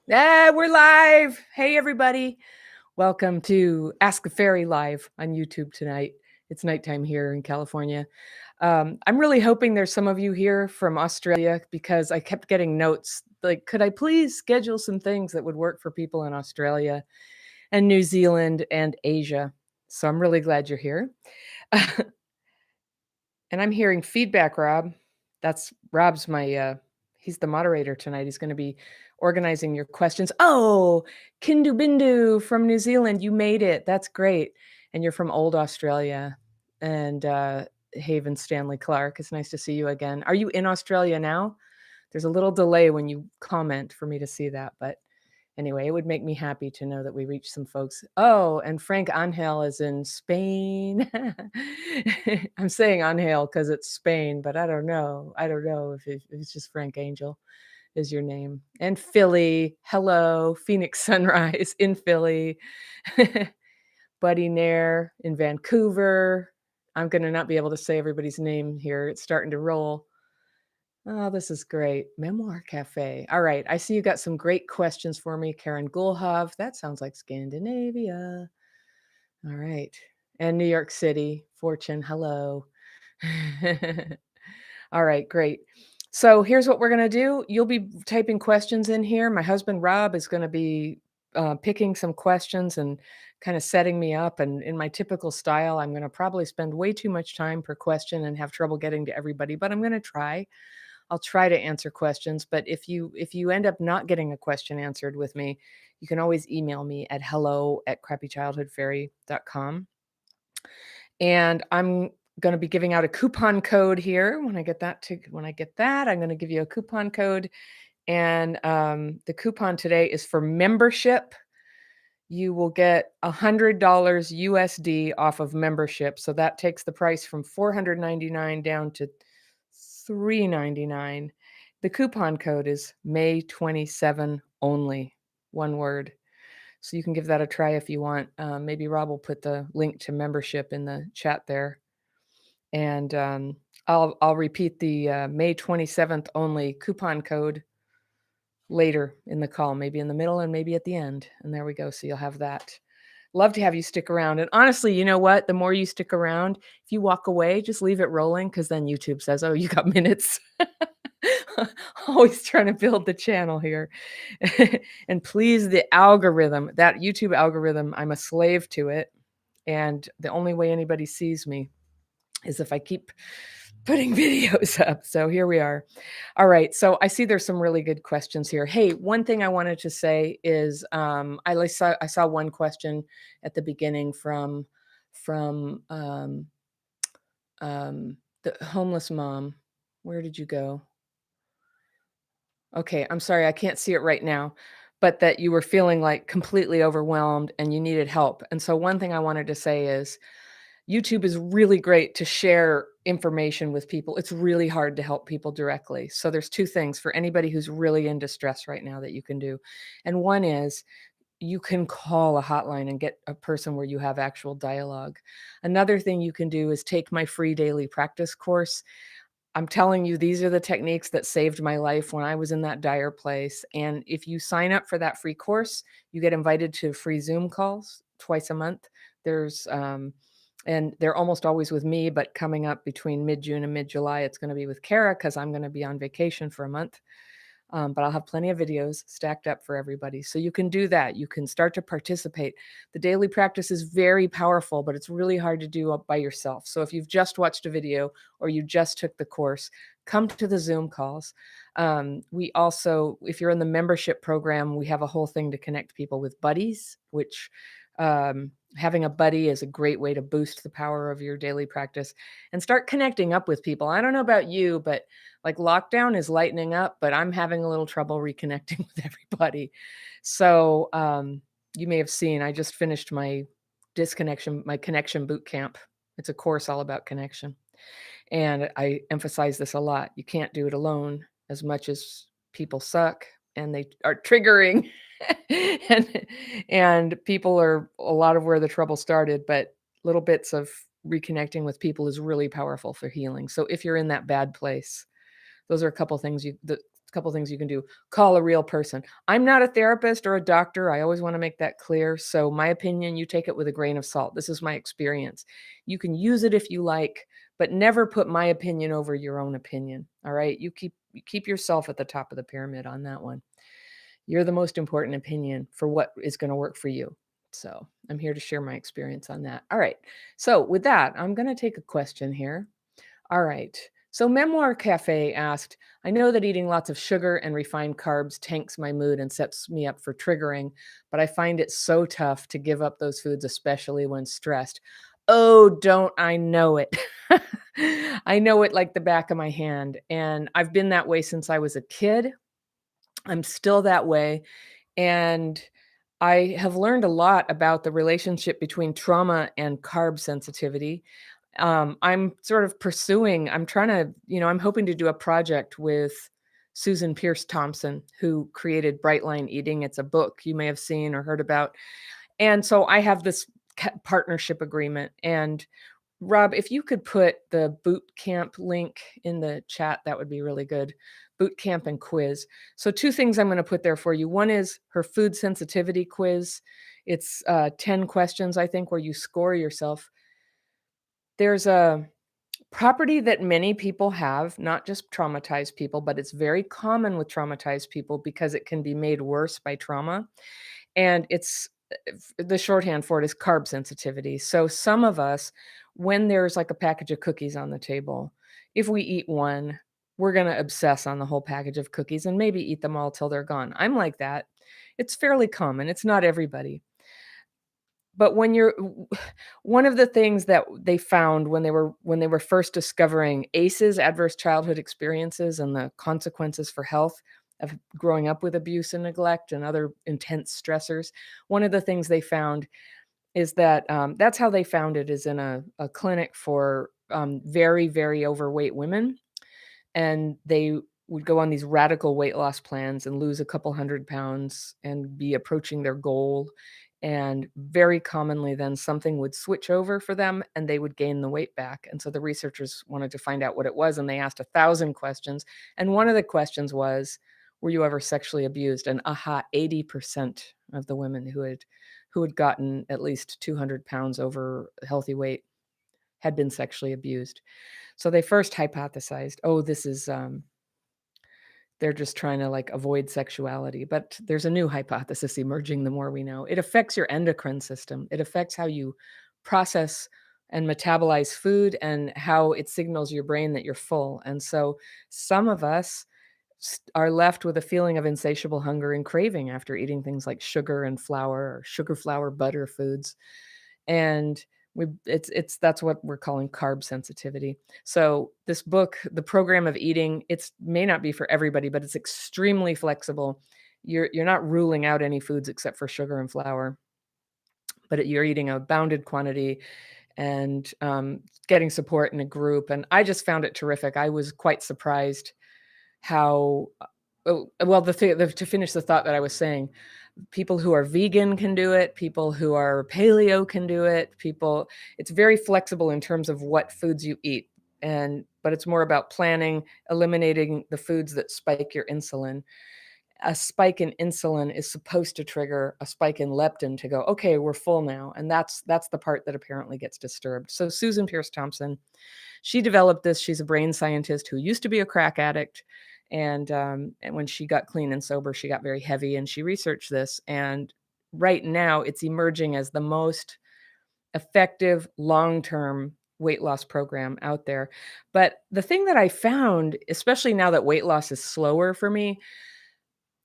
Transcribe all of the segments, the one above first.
We're live. Hey, everybody. Welcome to Ask the Fairy live on YouTube tonight. It's nighttime here in California. I'm really hoping there's some of you here from Australia because I kept getting notes like, could I please schedule some things that would work for people in Australia and New Zealand and Asia? So I'm really glad you're here. And I'm hearing feedback, Rob. That's Rob's he's the moderator tonight. He's going to be organizing your questions. Oh, Kindu Bindu from New Zealand. You made it. That's great. And you're from old Australia. And Haven Stanley Clark. It's nice to see you again. Are you in Australia now? There's a little delay when you comment for me to see that, but anyway, it would make me happy to know that we reached some folks. Oh, and Frank Angel is in Spain. I'm saying Angel because it's Spain, but I don't know. I don't know if it's just Frank Angel is your name. And Philly, hello, Phoenix Sunrise in Philly. Buddy Nair in Vancouver. I'm going to not be able to say everybody's name here. It's starting to roll. Oh, this is great. Memoir Cafe. All right. I see you got some great questions for me. Karen Gulhov. That sounds like Scandinavia. All right. And New York City. Fortune. Hello. All right. Great. So here's what we're going to do. You'll be typing questions in here. My husband, Rob, is going to be picking some questions and kind of setting me up. And in my typical style, I'm going to probably spend way too much time per question and have trouble getting to everybody, but I'm going to try. I'll try to answer questions, but if you end up not getting a question answered with me, you can always email me at hello@crappychildhoodfairy.com. And I'm going to be giving out a coupon code here. When I get that, I'm going to give you a coupon code. And the coupon today is for membership. You will get $100 USD off of membership. So that takes the price from $499 down to $399. The coupon code is May 27 only, one word. So you can give that a try if you want. Maybe Rob will put the link to membership in the chat there. And I'll repeat the May 27th only coupon code later in the call, maybe in the middle and maybe at the end. And there we go. So you'll have that. Love to have you stick around. And honestly, you know what? The more you stick around, if you walk away, just leave it rolling because then YouTube says, oh, you got minutes. Always trying to build the channel here. And please, the algorithm, that YouTube algorithm, I'm a slave to it. And the only way anybody sees me is if I keep putting videos up. So here we are. All right. So I see there's some really good questions here. Hey, one thing I wanted to say is I saw one question at the beginning from the homeless mom. Where did you go? Okay, I'm sorry, I can't see it right now, but that you were feeling like completely overwhelmed and you needed help. And so one thing I wanted to say is YouTube is really great to share information with people. It's really hard to help people directly. So there's two things for anybody who's really in distress right now that you can do. And one is you can call a hotline and get a person where you have actual dialogue. Another thing you can do is take my free daily practice course. I'm telling you, these are the techniques that saved my life when I was in that dire place. And if you sign up for that free course, you get invited to free Zoom calls twice a month. And they're almost always with me, but coming up between mid-June and mid-July, it's going to be with Kara because I'm going to be on vacation for a month. But I'll have plenty of videos stacked up for everybody. So you can do that. You can start to participate. The daily practice is very powerful, but it's really hard to do by yourself. So if you've just watched a video or you just took the course, come to the Zoom calls. We also, if you're in the membership program, we have a whole thing to connect people with buddies, which having a buddy is a great way to boost the power of your daily practice and start connecting up with people. I don't know about you, but like lockdown is lightening up, but I'm having a little trouble reconnecting with everybody. So you may have seen, I just finished my connection bootcamp. It's a course all about connection. And I emphasize this a lot. You can't do it alone as much as people suck and they are triggering and people are a lot of where the trouble started, but little bits of reconnecting with people is really powerful for healing. So if you're in that bad place, those are a couple things the couple things you can do. Call a real person. I'm not a therapist or a doctor. I always want to make that clear. So my opinion, you take it with a grain of salt. This is my experience. You can use it if you like, but never put my opinion over your own opinion. All right? You keep yourself at the top of the pyramid on that one. You're the most important opinion for what is going to work for you. So, I'm here to share my experience on that. All right. So, with that, I'm going to take a question here. All right. So Memoir Cafe asked, I know that eating lots of sugar and refined carbs tanks my mood and sets me up for triggering, but I find it so tough to give up those foods, especially when stressed. Oh, don't I know it? I know it like the back of my hand. And I've been that way since I was a kid. I'm still that way. And I have learned a lot about the relationship between trauma and carb sensitivity. I'm trying to, I'm hoping to do a project with Susan Pierce Thompson, who created Bright Line Eating. It's a book you may have seen or heard about. And so I have this partnership agreement. And Rob, if you could put the boot camp link in the chat, that would be really good. Boot camp and quiz. So two things I'm going to put there for you. One is her food sensitivity quiz. It's 10 questions, I think, where you score yourself. There's a property that many people have, not just traumatized people, but it's very common with traumatized people because it can be made worse by trauma. And it's the shorthand for it is carb sensitivity. So some of us, when there's like a package of cookies on the table, if we eat one, we're going to obsess on the whole package of cookies and maybe eat them all till they're gone. I'm like that. It's fairly common. It's not everybody. But when you're one of the things that they found when they were first discovering ACEs, adverse childhood experiences, and the consequences for health of growing up with abuse and neglect and other intense stressors, one of the things they found is that, that's how they found it is in a clinic for, very, very overweight women, and they would go on these radical weight loss plans and lose a couple 100 pounds and be approaching their goal. And very commonly, then something would switch over for them and they would gain the weight back. And so the researchers wanted to find out what it was. And they asked 1,000 questions. And one of the questions was, were you ever sexually abused? And 80% of the women who had gotten at least 200 pounds over healthy weight had been sexually abused. So they first hypothesized, oh, this is they're just trying to like avoid sexuality. But there's a new hypothesis emerging the more we know. It affects your endocrine system. It affects how you process and metabolize food and how it signals your brain that you're full. And so some of us are left with a feeling of insatiable hunger and craving after eating things like sugar and flour or sugar, flour, butter foods. And it's that's what we're calling carb sensitivity. So this book, The Program of Eating, it's may not be for everybody, but it's extremely flexible. You're not ruling out any foods except for sugar and flour, but you're eating a bounded quantity and getting support in a group. And I just found it terrific. I was quite surprised how well to finish the thought that I was saying, people who are vegan can do it, people who are paleo can do it, people it's very flexible in terms of what foods you eat. But it's more about planning, eliminating the foods that spike your insulin. A spike in insulin is supposed to trigger a spike in leptin to go, okay, we're full now. And that's the part that apparently gets disturbed. So Susan Pierce Thompson, she developed this. She's a brain scientist who used to be a crack addict. And when she got clean and sober, she got very heavy and she researched this. And right now it's emerging as the most effective long-term weight loss program out there. But the thing that I found, especially now that weight loss is slower for me,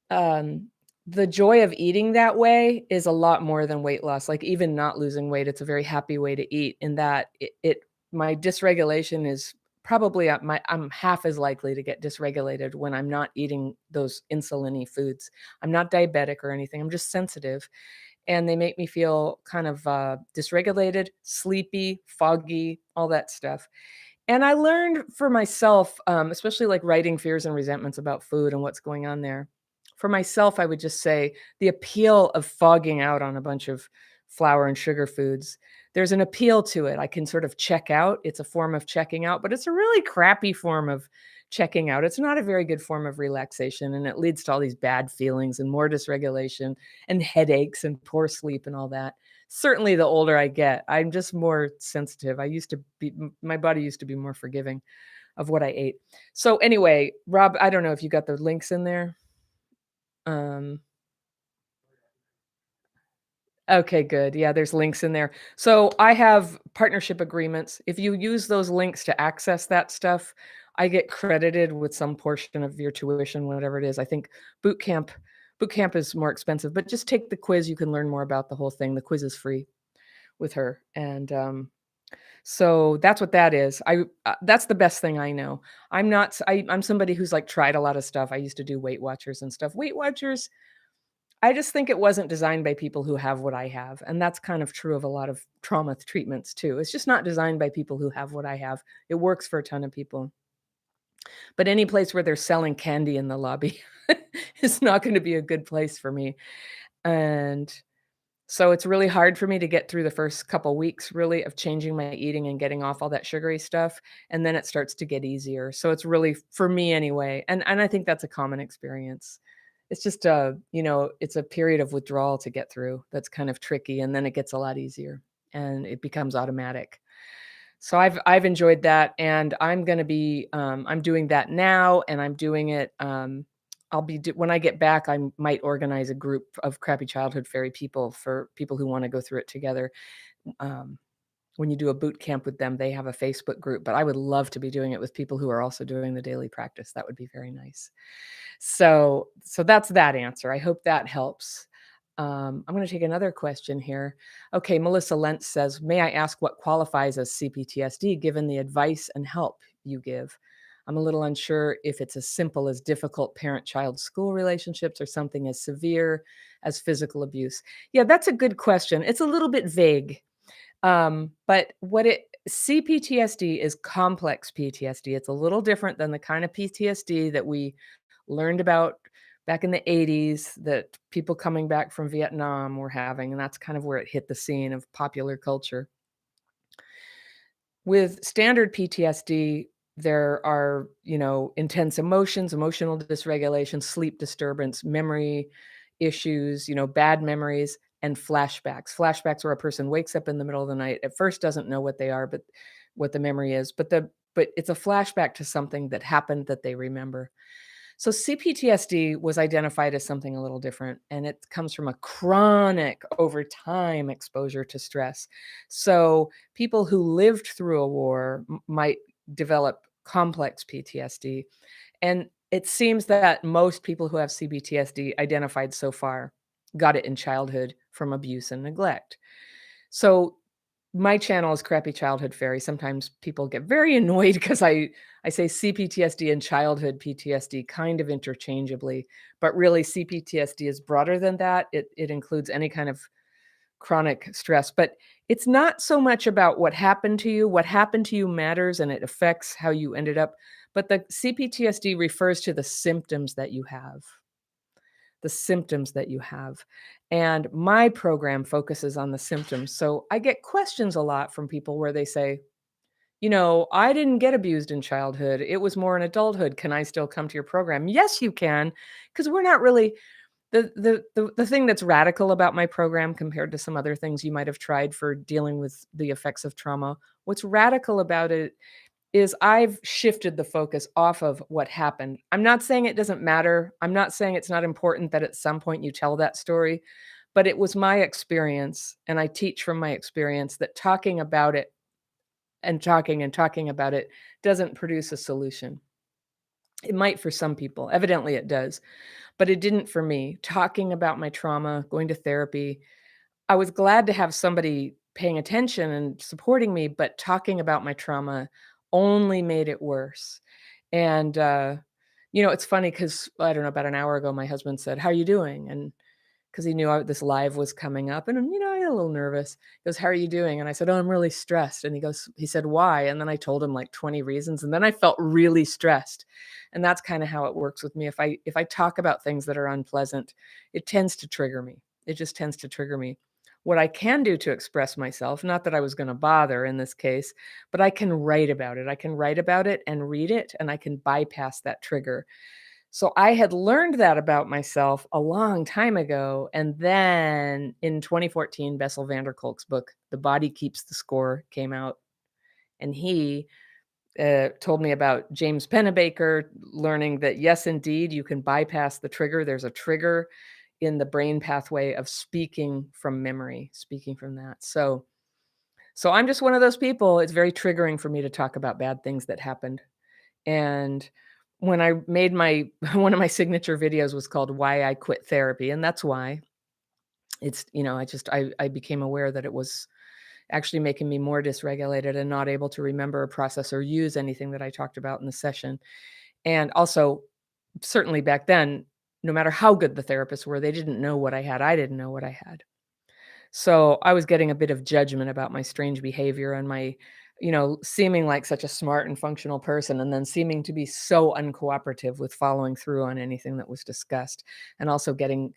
um, the joy of eating that way is a lot more than weight loss. Like even not losing weight, it's a very happy way to eat in that it my dysregulation is probably I'm half as likely to get dysregulated when I'm not eating those insulin-y foods. I'm not diabetic or anything. I'm just sensitive and they make me feel kind of dysregulated, sleepy, foggy, all that stuff. And I learned for myself, especially like writing fears and resentments about food and what's going on there. For myself, I would just say the appeal of fogging out on a bunch of flour and sugar foods. There's an appeal to it. I can sort of check out. It's a form of checking out, but it's a really crappy form of checking out. It's not a very good form of relaxation, and it leads to all these bad feelings and more dysregulation and headaches and poor sleep and all that. Certainly, the older I get, I'm just more sensitive. I used to be my body used to be more forgiving of what I ate. So, anyway, Rob, I don't know if you got the links in there? Um Okay, good. Yeah, there's links in there. So I have partnership agreements. If you use those links to access that stuff, I get credited with some portion of your tuition, whatever it is. I think Bootcamp Bootcamp is more expensive, but just take the quiz. You can learn more about the whole thing. The quiz is free with her, and so that's what that is. That's the best thing I know. I'm somebody who's like tried a lot of stuff. I used to do Weight Watchers and stuff. Weight Watchers, I just think it wasn't designed by people who have what I have, and that's kind of true of a lot of trauma treatments too. It's just not designed by people who have what I have. It works for a ton of people, but any place where they're selling candy in the lobby is not gonna be a good place for me, and so it's really hard for me to get through the first couple weeks really of changing my eating and getting off all that sugary stuff, and then it starts to get easier. So it's really for me anyway, and I think that's a common experience. It's just it's a period of withdrawal to get through that's kind of tricky, and then it gets a lot easier and it becomes automatic. So I've enjoyed that, and I'm doing that now, and I'm doing it. When I get back, I might organize a group of crappy childhood fairy people for people who want to go through it together. Um, when you do a boot camp with them, they have a Facebook group, but I would love to be doing it with people who are also doing the daily practice. That would be very nice. So that's that answer. I hope that helps. I'm going to take another question here. Okay, Melissa Lentz says, "May I ask what qualifies as CPTSD given the advice and help you give? I'm a little unsure if it's as simple as difficult parent-child school relationships or something as severe as physical abuse." Yeah, that's a good question. It's a little bit vague. But what it CPTSD is complex PTSD. It's a little different than the kind of PTSD that we learned about back in the 80s that people coming back from Vietnam were having, and that's kind of where it hit the scene of popular culture. With standard PTSD, there are, intense emotions, emotional dysregulation, sleep disturbance, memory issues, bad memories, and flashbacks. Flashbacks where a person wakes up in the middle of the night, at first doesn't know what they are, but what the memory is, but it's a flashback to something that happened that they remember. So CPTSD was identified as something a little different, and it comes from a chronic, over time exposure to stress. So people who lived through a war might develop complex PTSD. And it seems that most people who have CPTSD identified so far got it in childhood from abuse and neglect. So my channel is Crappy Childhood Fairy. Sometimes people get very annoyed because I say CPTSD and childhood PTSD kind of interchangeably, but really CPTSD is broader than that. It includes any kind of chronic stress, but it's not so much about what happened to you. What happened to you matters and it affects how you ended up, but the CPTSD refers to the symptoms that you have. The symptoms that you have. And my program focuses on the symptoms. So I get questions a lot from people where they say, I didn't get abused in childhood. It was more in adulthood. Can I still come to your program? Yes, you can, because we're not really the thing that's radical about my program compared to some other things you might have tried for dealing with the effects of trauma. What's radical about it is I've shifted the focus off of what happened. I'm not saying it doesn't matter. I'm not saying it's not important that at some point you tell that story, but it was my experience, and I teach from my experience that talking about it and talking about it doesn't produce a solution. It might for some people. Evidently it does, but it didn't for me. Talking about my trauma, going to therapy, I was glad to have somebody paying attention and supporting me, but talking about my trauma only made it worse. And, it's funny because I don't know, about an hour ago, my husband said, "How are you doing?" And because he knew this live was coming up, and I got a little nervous. He goes, "How are you doing?" And I said, "Oh, I'm really stressed." And he said, "Why?" And then I told him like 20 reasons, and then I felt really stressed. And that's kind of how it works with me. If I talk about things that are unpleasant, it tends to trigger me. It just tends to trigger me. what I can do to express myself, not that I was gonna bother in this case, but I can write about it. I can write about it and read it, and I can bypass that trigger. So I had learned that about myself a long time ago, and then in 2014, Bessel van der Kolk's book, The Body Keeps the Score, came out, and he told me about James Pennebaker learning that, yes, indeed, you can bypass the trigger. There's a trigger in the brain pathway of speaking from memory, speaking from that. So I'm just one of those people. It's very triggering for me to talk about bad things that happened. And when I made my one of my signature videos was called Why I Quit Therapy, and that's why. It's, I became aware that it was actually making me more dysregulated and not able to remember or process or use anything that I talked about in the session. And also, certainly back then, no matter how good the therapists were, they didn't know what I had. I didn't know what I had. So I was getting a bit of judgment about my strange behavior and my, seeming like such a smart and functional person, and then seeming to be so uncooperative with following through on anything that was discussed, and also getting,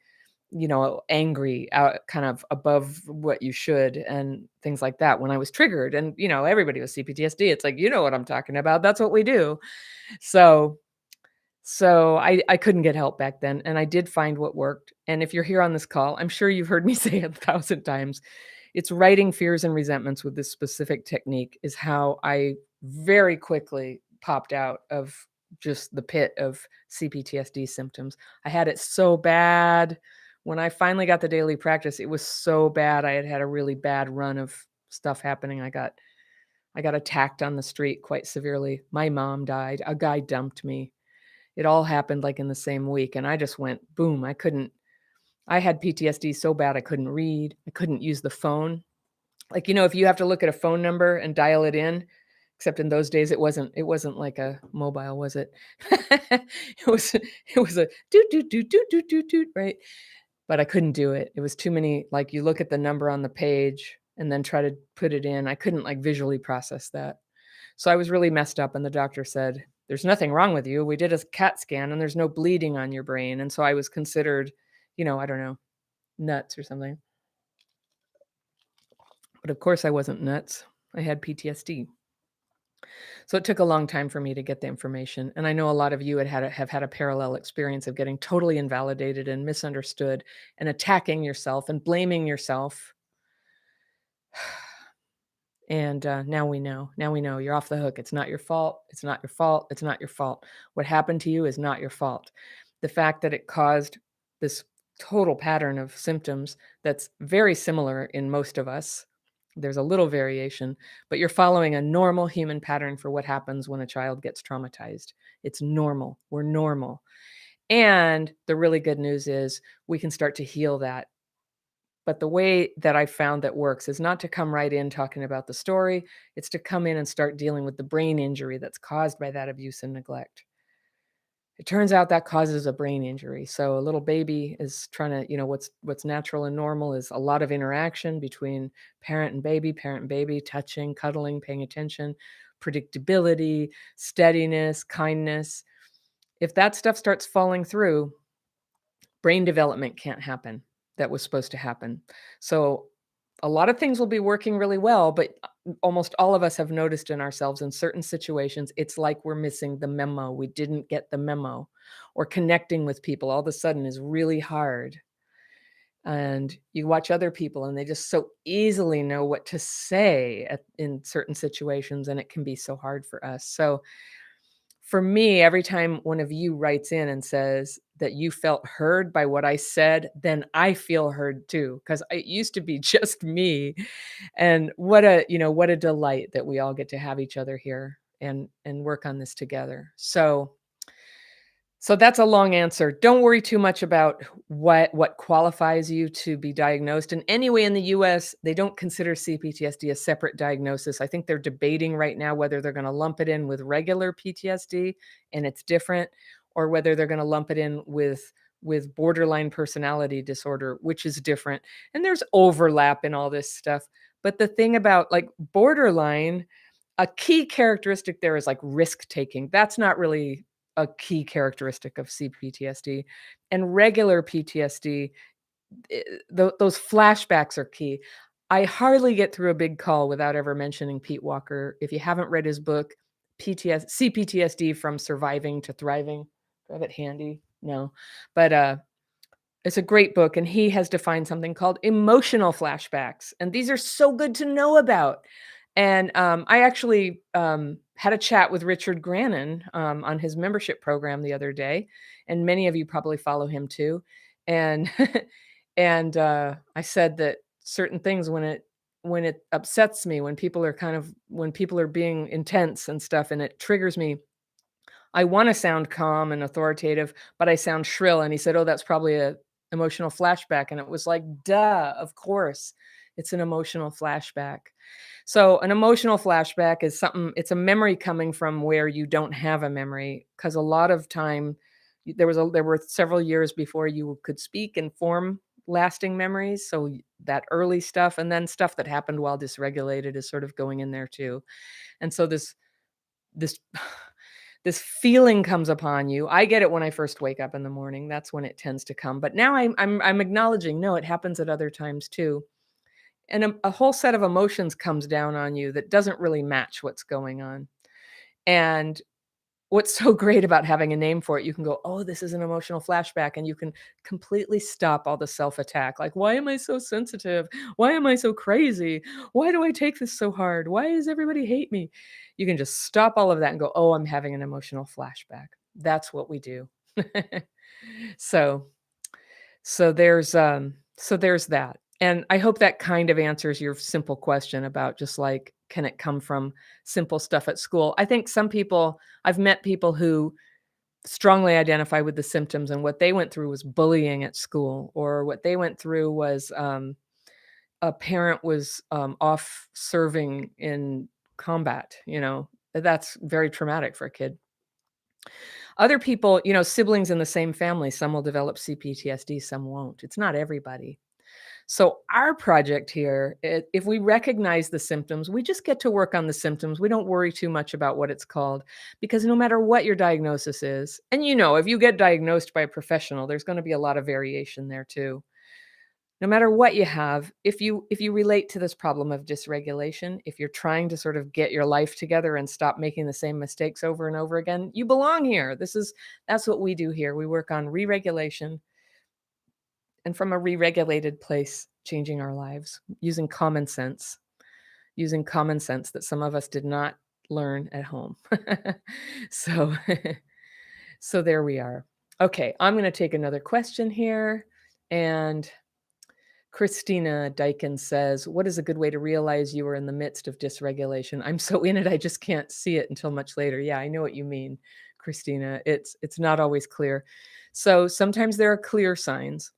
angry out kind of above what you should and things like that when I was triggered. And, everybody with CPTSD, it's like, you know what I'm talking about. That's what we do. So so I couldn't get help back then, and I did find what worked. And if you're here on this call, I'm sure you've heard me say it 1,000 times. It's writing fears and resentments with this specific technique is how I very quickly popped out of just the pit of CPTSD symptoms. I had it so bad. When I finally got the daily practice, it was so bad. I had had a really bad run of stuff happening. I got attacked on the street quite severely. My mom died. A guy dumped me. It all happened, like, in the same week, and I just went boom. I had PTSD so bad I couldn't read, I couldn't use the phone. Like, if you have to look at a phone number and dial it in, except in those days, it wasn't like a mobile, was it? It was a doot, doot, doot, doot, doot, doot, doot, right? But I couldn't do it. It was too many, like, you look at the number on the page and then try to put it in. I couldn't, like, visually process that. So I was really messed up, and the doctor said, "There's nothing wrong with you. We did a CAT scan, and there's no bleeding on your brain." And so I was considered, I don't know, nuts or something. But of course I wasn't nuts. I had PTSD. So it took a long time for me to get the information. And I know a lot of you have had a parallel experience of getting totally invalidated and misunderstood and attacking yourself and blaming yourself. And now we know. Now we know you're off the hook. It's not your fault. It's not your fault. It's not your fault. What happened to you is not your fault. The fact that it caused this total pattern of symptoms that's very similar in most of us. There's a little variation, but you're following a normal human pattern for what happens when a child gets traumatized. It's normal. We're normal. And the really good news is we can start to heal that. But the way that I found that works is not to come right in talking about the story. It's to come in and start dealing with the brain injury that's caused by that abuse and neglect. It turns out that causes a brain injury. So a little baby is trying to, what's natural and normal is a lot of interaction between parent and baby, touching, cuddling, paying attention, predictability, steadiness, kindness. If that stuff starts falling through, brain development can't happen that was supposed to happen. So a lot of things will be working really well, but almost all of us have noticed in ourselves in certain situations, it's like we're missing the memo. We didn't get the memo, or connecting with people all of a sudden is really hard. And you watch other people and they just so easily know what to say in certain situations, and it can be so hard for us. So for me, every time one of you writes in and says that you felt heard by what I said, then I feel heard too, because it used to be just me. And what a delight that we all get to have each other here and work on this together. So that's a long answer. Don't worry too much about what qualifies you to be diagnosed. And anyway, in the US, they don't consider CPTSD a separate diagnosis. I think they're debating right now whether they're going to lump it in with regular PTSD and it's different, or whether they're going to lump it in with borderline personality disorder, which is different. And there's overlap in all this stuff. But the thing about, like, borderline, a key characteristic there is, like, risk taking. That's not really a key characteristic of CPTSD. And regular PTSD, those flashbacks are key. I hardly get through a big call without ever mentioning Pete Walker. If you haven't read his book, CPTSD from Surviving to Thriving, do I have it handy? No. But it's a great book, and he has defined something called emotional flashbacks, and these are so good to know about. And I actually had a chat with Richard Grannon on his membership program the other day, and many of you probably follow him too. And and I said that certain things when it upsets me, when people are being intense and stuff, and it triggers me, I wanna sound calm and authoritative, but I sound shrill, and he said, "Oh, that's probably a emotional flashback," and it was like, "Duh, of course, it's an emotional flashback." So, an emotional flashback is something it's a memory coming from where you don't have a memory, because a lot of time there were several years before you could speak and form lasting memories, so that early stuff, and then stuff that happened while dysregulated is sort of going in there too, and so this this feeling comes upon you. I get it when I first wake up in the morning. That's when it tends to come. But now I'm acknowledging, no, it happens at other times too. And a whole set of emotions comes down on you that doesn't really match what's going on. And what's so great about having a name for it, you can go, "Oh, this is an emotional flashback," and you can completely stop all the self-attack, like, "Why am I so sensitive? Why am I so crazy? Why do I take this so hard? Why does everybody hate me?" You can just stop all of that and go, "Oh, I'm having an emotional flashback." That's what we do. So so there's that. And I hope that kind of answers your simple question about just like, can it come from simple stuff at school? I think I've met people who strongly identify with the symptoms, and what they went through was bullying at school, or what they went through was a parent was off serving in combat, that's very traumatic for a kid. Other people, siblings in the same family, some will develop CPTSD, some won't. It's not everybody. So our project here, if we recognize the symptoms, we just get to work on the symptoms. We don't worry too much about what it's called, because no matter what your diagnosis is, and if you get diagnosed by a professional, there's going to be a lot of variation there too. No matter what you have, if you relate to this problem of dysregulation, if you're trying to sort of get your life together and stop making the same mistakes over and over again, you belong here. That's what we do here. We work on re-regulation, and from a re-regulated place, changing our lives using common sense that some of us did not learn at home. So so there we are. Okay, I'm going to take another question here, and Christina Dyken says, "What is a good way to realize you are in the midst of dysregulation? I'm so in it, I just can't see it until much later." Yeah, I know what you mean, Christina. It's not always clear. So sometimes there are clear signs.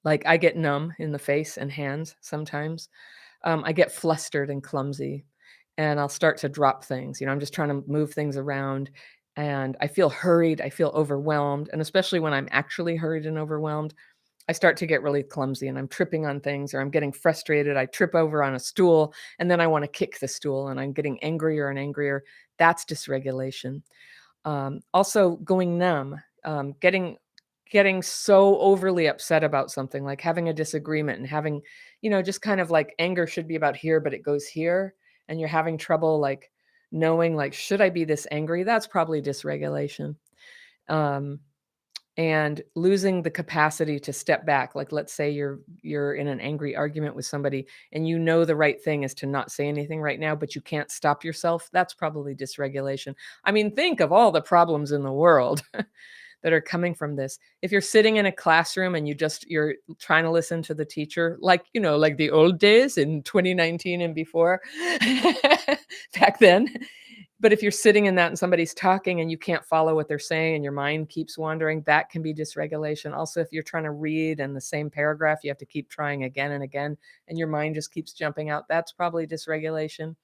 Like, I get numb in the face and hands sometimes. I get flustered and clumsy, and I'll start to drop things. I'm just trying to move things around, and I feel hurried. I feel overwhelmed. And especially when I'm actually hurried and overwhelmed, I start to get really clumsy, and I'm tripping on things, or I'm getting frustrated. I trip over on a stool, and then I want to kick the stool, and I'm getting angrier and angrier. That's dysregulation. Also going numb, getting so overly upset about something, like having a disagreement and having, just kind of like anger should be about here, but it goes here, and you're having trouble like knowing, like, should I be this angry? That's probably dysregulation. Um, and losing the capacity to step back. Like, let's say you're in an angry argument with somebody, and the right thing is to not say anything right now, but you can't stop yourself. That's probably dysregulation. I mean, think of all the problems in the world that are coming from this. If you're sitting in a classroom and you're trying to listen to the teacher, like, like the old days in 2019 and before, back then. But if you're sitting in that and somebody's talking and you can't follow what they're saying and your mind keeps wandering, that can be dysregulation. Also, if you're trying to read in the same paragraph, you have to keep trying again and again, and your mind just keeps jumping out, that's probably dysregulation.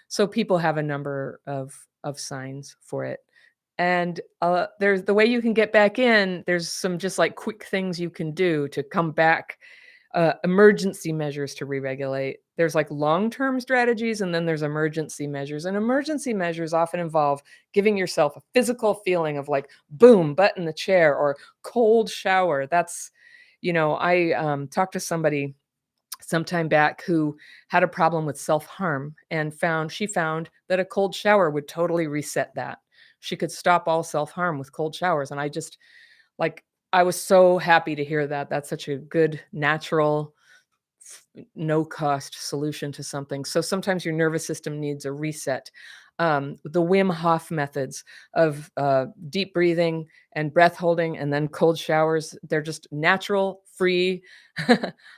So people have a number of signs for it. And there's the way you can get back in. There's some just like quick things you can do to come back. Emergency measures to re-regulate. There's like long-term strategies, and then there's emergency measures. And emergency measures often involve giving yourself a physical feeling of like, boom, butt in the chair, or cold shower. That's I talked to somebody sometime back who had a problem with self-harm and found that a cold shower would totally reset that. She could stop all self-harm with cold showers, and like, I was so happy to hear that. That's such a good, natural, no cost solution to something. So sometimes your nervous system needs a reset. The Wim Hof methods of deep breathing and breath holding and then cold showers, they're just natural, free.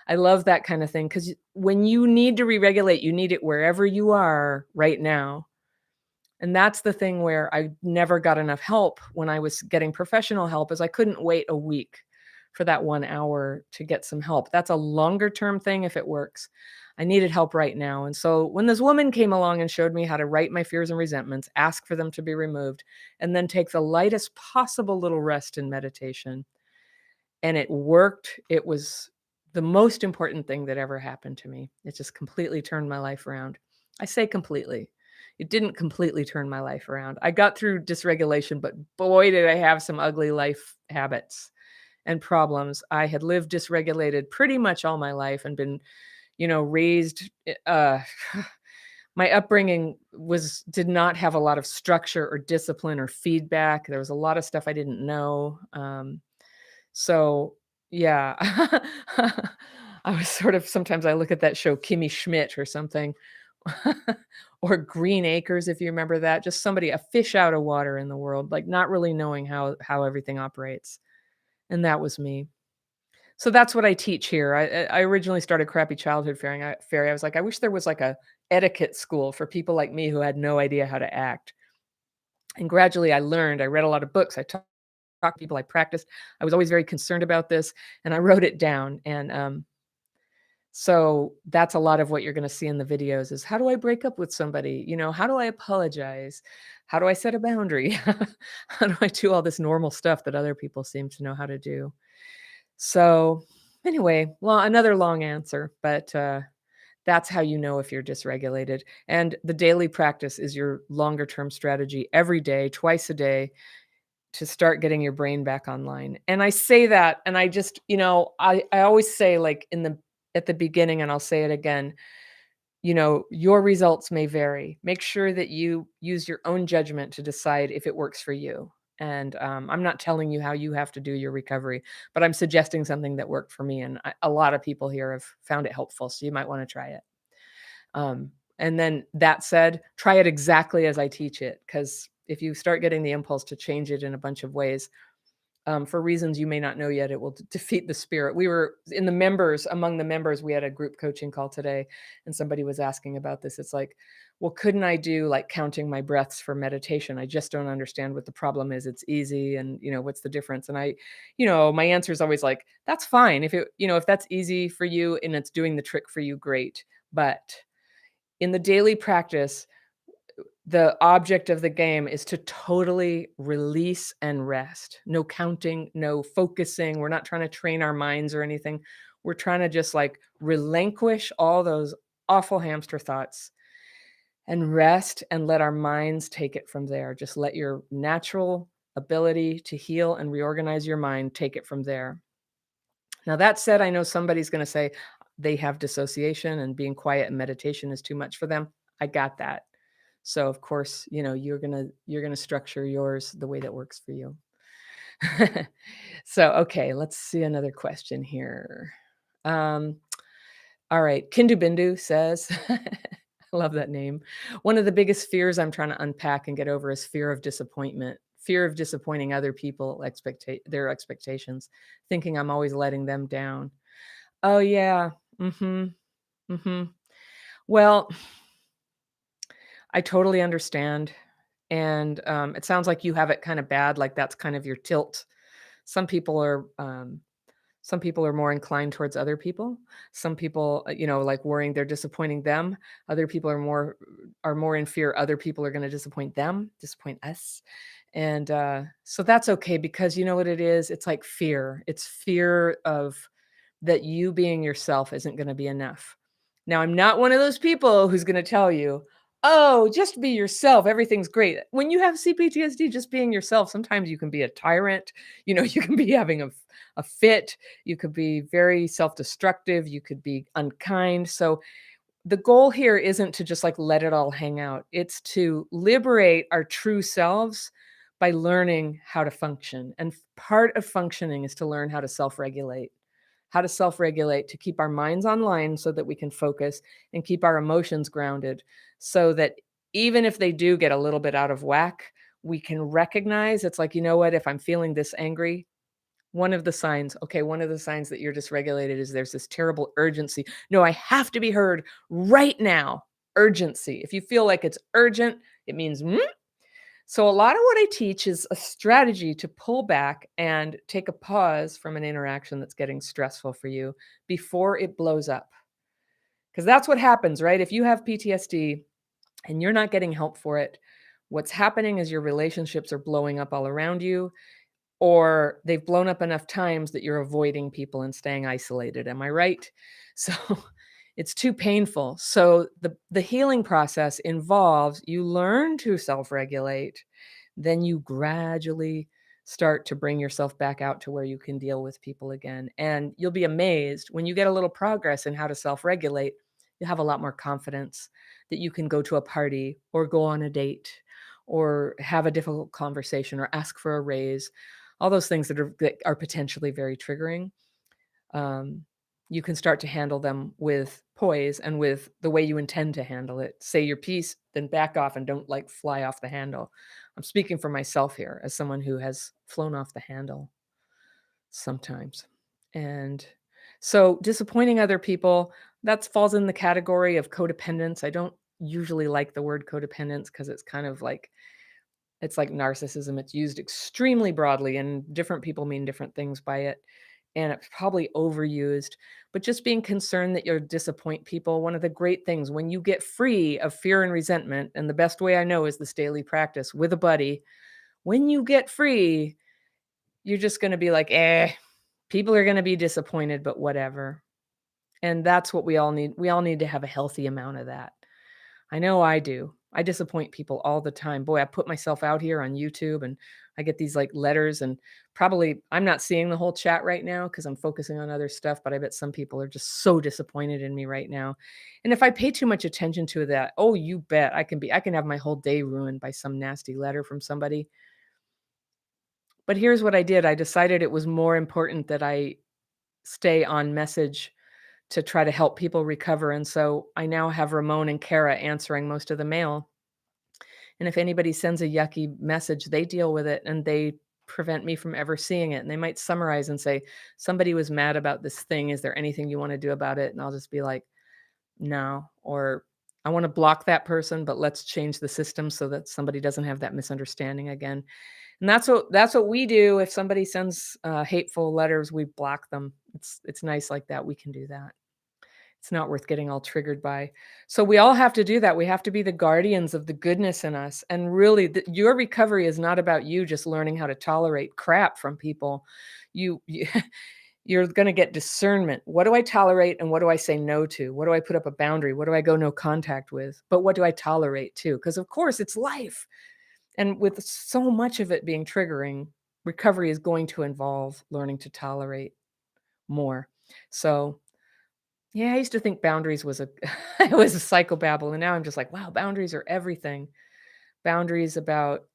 I love that kind of thing because when you need to re regulate, you need it wherever you are right now. And that's the thing where I never got enough help when I was getting professional help is I couldn't wait a week for that 1 hour to get some help. That's a longer term thing if it works. I needed help right now. And so when this woman came along and showed me how to write my fears and resentments, ask for them to be removed, and then take the lightest possible little rest in meditation, and it worked. It was the most important thing that ever happened to me. It just completely turned my life around. I say completely. It didn't completely turn my life around. I got through dysregulation, but boy, did I have some ugly life habits and problems. I had lived dysregulated pretty much all my life and been, raised. My upbringing did not have a lot of structure or discipline or feedback. There was a lot of stuff I didn't know. So, yeah. I was sort of sometimes I look at that show, Kimmy Schmidt or something, or Green Acres, if you remember that, just somebody a fish out of water in the world, like, not really knowing how everything operates, and that was me. So that's what I teach here. I originally started Crappy Childhood Fairy. I was like, "I wish there was, like, a etiquette school for people like me who had no idea how to act." And gradually I learned. I read a lot of books. I talked to people. I practiced. I was always very concerned about this, and I wrote it down, and, so that's a lot of what you're gonna see in the videos is how do I break up with somebody? How do I apologize? How do I set a boundary? How do I do all this normal stuff that other people seem to know how to do? So, anyway, well, another long answer, but, that's how you know if you're dysregulated, and the daily practice is your longer term strategy every day, twice a day, to start getting your brain back online. And I say that, and I just, I always say, like, at the beginning, and I'll say it again, your results may vary. Make sure that you use your own judgment to decide if it works for you. And I'm not telling you how you have to do your recovery, but I'm suggesting something that worked for me. And a lot of people here have found it helpful. So you might want to try it. And then that said, try it exactly as I teach it. Because if you start getting the impulse to change it in a bunch of ways, for reasons you may not know yet, it will defeat the spirit. We were among the members, we had a group coaching call today, and somebody was asking about this. It's like, well, couldn't I do like counting my breaths for meditation? I just don't understand what the problem is. It's easy. And, what's the difference? And my answer is always like, that's fine. If that's easy for you and it's doing the trick for you, great. But in the daily practice, the object of the game is to totally release and rest. No counting, no focusing. We're not trying to train our minds or anything. We're trying to just like relinquish all those awful hamster thoughts and rest and let our minds take it from there. Just let your natural ability to heal and reorganize your mind take it from there. Now, that said, I know somebody's going to say they have dissociation and being quiet and meditation is too much for them. I got that. So of course, you're gonna structure yours the way that works for you. So, okay, let's see another question here. Um, all right, Kindu Bindu says, I love that name. One of the biggest fears I'm trying to unpack and get over is fear of disappointment, fear of disappointing other people, their expectations, thinking I'm always letting them down. Oh yeah. Mm-hmm. Mm-hmm. Well, I totally understand. And it sounds like you have it kind of bad, like that's kind of your tilt. Some people are some people are more inclined towards other people. Some people, like worrying they're disappointing them. Other people are more in fear other people are going to disappoint them, disappoint us. And so that's okay because you know what it is? It's like fear. It's fear of that you being yourself isn't going to be enough. Now, I'm not one of those people who's going to tell you, Oh, just be yourself. Everything's great. When you have CPTSD, just being yourself, sometimes you can be a tyrant. You can be having a fit. You could be very self-destructive. You could be unkind. So the goal here isn't to just like let it all hang out. It's to liberate our true selves by learning how to function. And part of functioning is to learn how to self regulate to keep our minds online so that we can focus and keep our emotions grounded so that even if they do get a little bit out of whack, we can recognize it's like, you know what, if I'm feeling this angry, one of the signs that you're dysregulated is there's this terrible urgency. No, I have to be heard right now. Urgency. If you feel like it's urgent, it means so a lot of what I teach is a strategy to pull back and take a pause from an interaction that's getting stressful for you before it blows up. Because that's what happens, right? If you have PTSD and you're not getting help for it, what's happening is your relationships are blowing up all around you, or they've blown up enough times that you're avoiding people and staying isolated. Am I right? So it's too painful. So the healing process involves you learn to self-regulate, then you gradually start to bring yourself back out to where you can deal with people again. And you'll be amazed when you get a little progress in how to self-regulate, you have a lot more confidence that you can go to a party or go on a date or have a difficult conversation or ask for a raise, all those things that are potentially very triggering. um, you can start to handle them with poise and with the way you intend to handle it. Say your piece, then back off and don't like fly off the handle. I'm speaking for myself here as someone who has flown off the handle sometimes. And so disappointing other people, that falls in the category of codependence. I don't usually like the word codependence because it's like narcissism. It's used extremely broadly, and different people mean different things by it. And it's probably overused. But just being concerned that you'll disappoint people, one of the great things when you get free of fear and resentment, and the best way I know is this daily practice with a buddy, when you get free, you're just going to be like, people are going to be disappointed, but whatever. And that's what we all need. We all need to have a healthy amount of that. I know I do. I disappoint people all the time. Boy, I put myself out here on YouTube and I get these like letters, and probably I'm not seeing the whole chat right now because I'm focusing on other stuff, but I bet some people are just so disappointed in me right now. And if I pay too much attention to that, oh, you bet I can have my whole day ruined by some nasty letter from somebody. But here's what I did. I decided it was more important that I stay on message to try to help people recover. And so I now have Ramon and Kara answering most of the mail. And if anybody sends a yucky message, they deal with it and they prevent me from ever seeing it. And they might summarize and say, somebody was mad about this thing. Is there anything you want to do about it? And I'll just be like, no. Or I want to block that person, but let's change the system so that somebody doesn't have that misunderstanding again. And that's what we do. If somebody sends hateful letters, we block them. It's nice like that. We can do that. It's not worth getting all triggered by. So we all have to do that. We have to be the guardians of the goodness in us. And really, your recovery is not about you just learning how to tolerate crap from people. You you're going to get discernment. What do I tolerate and what do I say no to? What do I put up a boundary? What do I go no contact with? But what do I tolerate too? Because of course it's life. And with so much of it being triggering, recovery is going to involve learning to tolerate more. So yeah, I used to think boundaries was a it was a psychobabble, and now I'm just like, wow, boundaries are everything. Boundaries about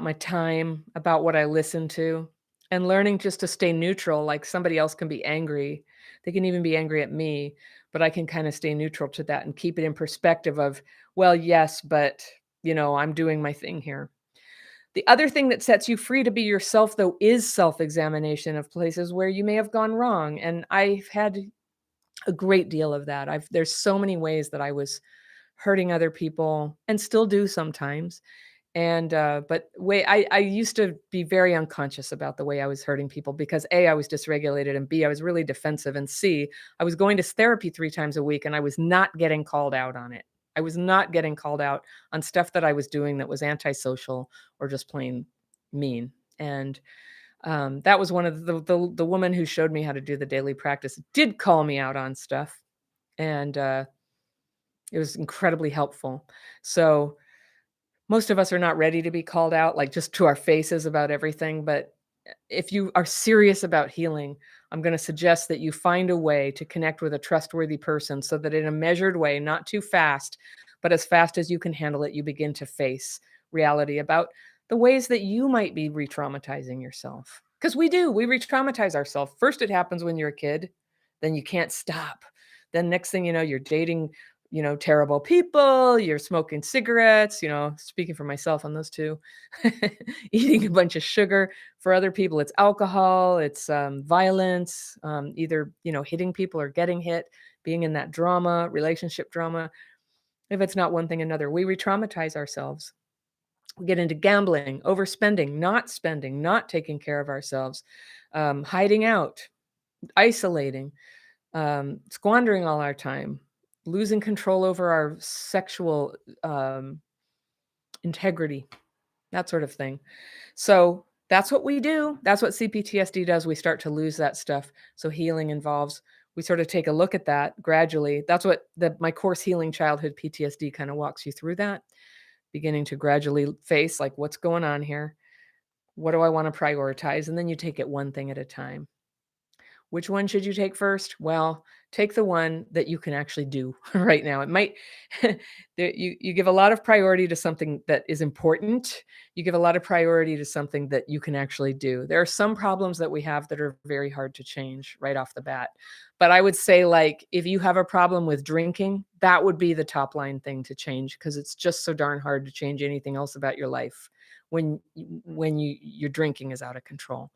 my time, about what I listen to, and learning just to stay neutral. Like somebody else can be angry. They can even be angry at me, but I can kind of stay neutral to that and keep it in perspective of, well, yes, but I'm doing my thing here. The other thing that sets you free to be yourself, though, is self-examination of places where you may have gone wrong. And I've had a great deal of that. There's so many ways that I was hurting other people and still do sometimes. And but way I used to be very unconscious about the way I was hurting people because A, I was dysregulated, and B, I was really defensive, and C, I was going to therapy 3 times a week and I was not getting called out on it. I was not getting called out on stuff that I was doing that was antisocial or just plain mean. And that was one of the woman who showed me how to do the daily practice did call me out on stuff. And It was incredibly helpful. So most of us are not ready to be called out, like, just to our faces about everything, but if you are serious about healing, I'm gonna suggest that you find a way to connect with a trustworthy person so that in a measured way, not too fast, but as fast as you can handle it, you begin to face reality about the ways that you might be re-traumatizing yourself. Because we do, we re-traumatize ourselves. First, it happens when you're a kid, then you can't stop. Then next thing you know, you're dating, terrible people, you're smoking cigarettes, speaking for myself on those two, eating a bunch of sugar. For other people, it's alcohol, it's violence, either, hitting people or getting hit, being in that drama, relationship drama. If it's not one thing, another, we re traumatize ourselves. We get into gambling, overspending, not spending, not taking care of ourselves, hiding out, isolating, squandering all our time, losing control over our sexual integrity, that sort of thing. So that's what we do. That's what CPTSD does. We start to lose that stuff. So healing involves we sort of take a look at that gradually. That's what my course Healing Childhood PTSD kind of walks you through that, beginning to gradually face like what's going on here. What do I want to prioritize? And then you take it one thing at a time. Which one should you take first? Well, take the one that you can actually do right now. It might you give a lot of priority to something that is important. You give a lot of priority to something that you can actually do. There are some problems that we have that are very hard to change right off the bat. But I would say like if you have a problem with drinking, that would be the top line thing to change because it's just so darn hard to change anything else about your life when your drinking is out of control.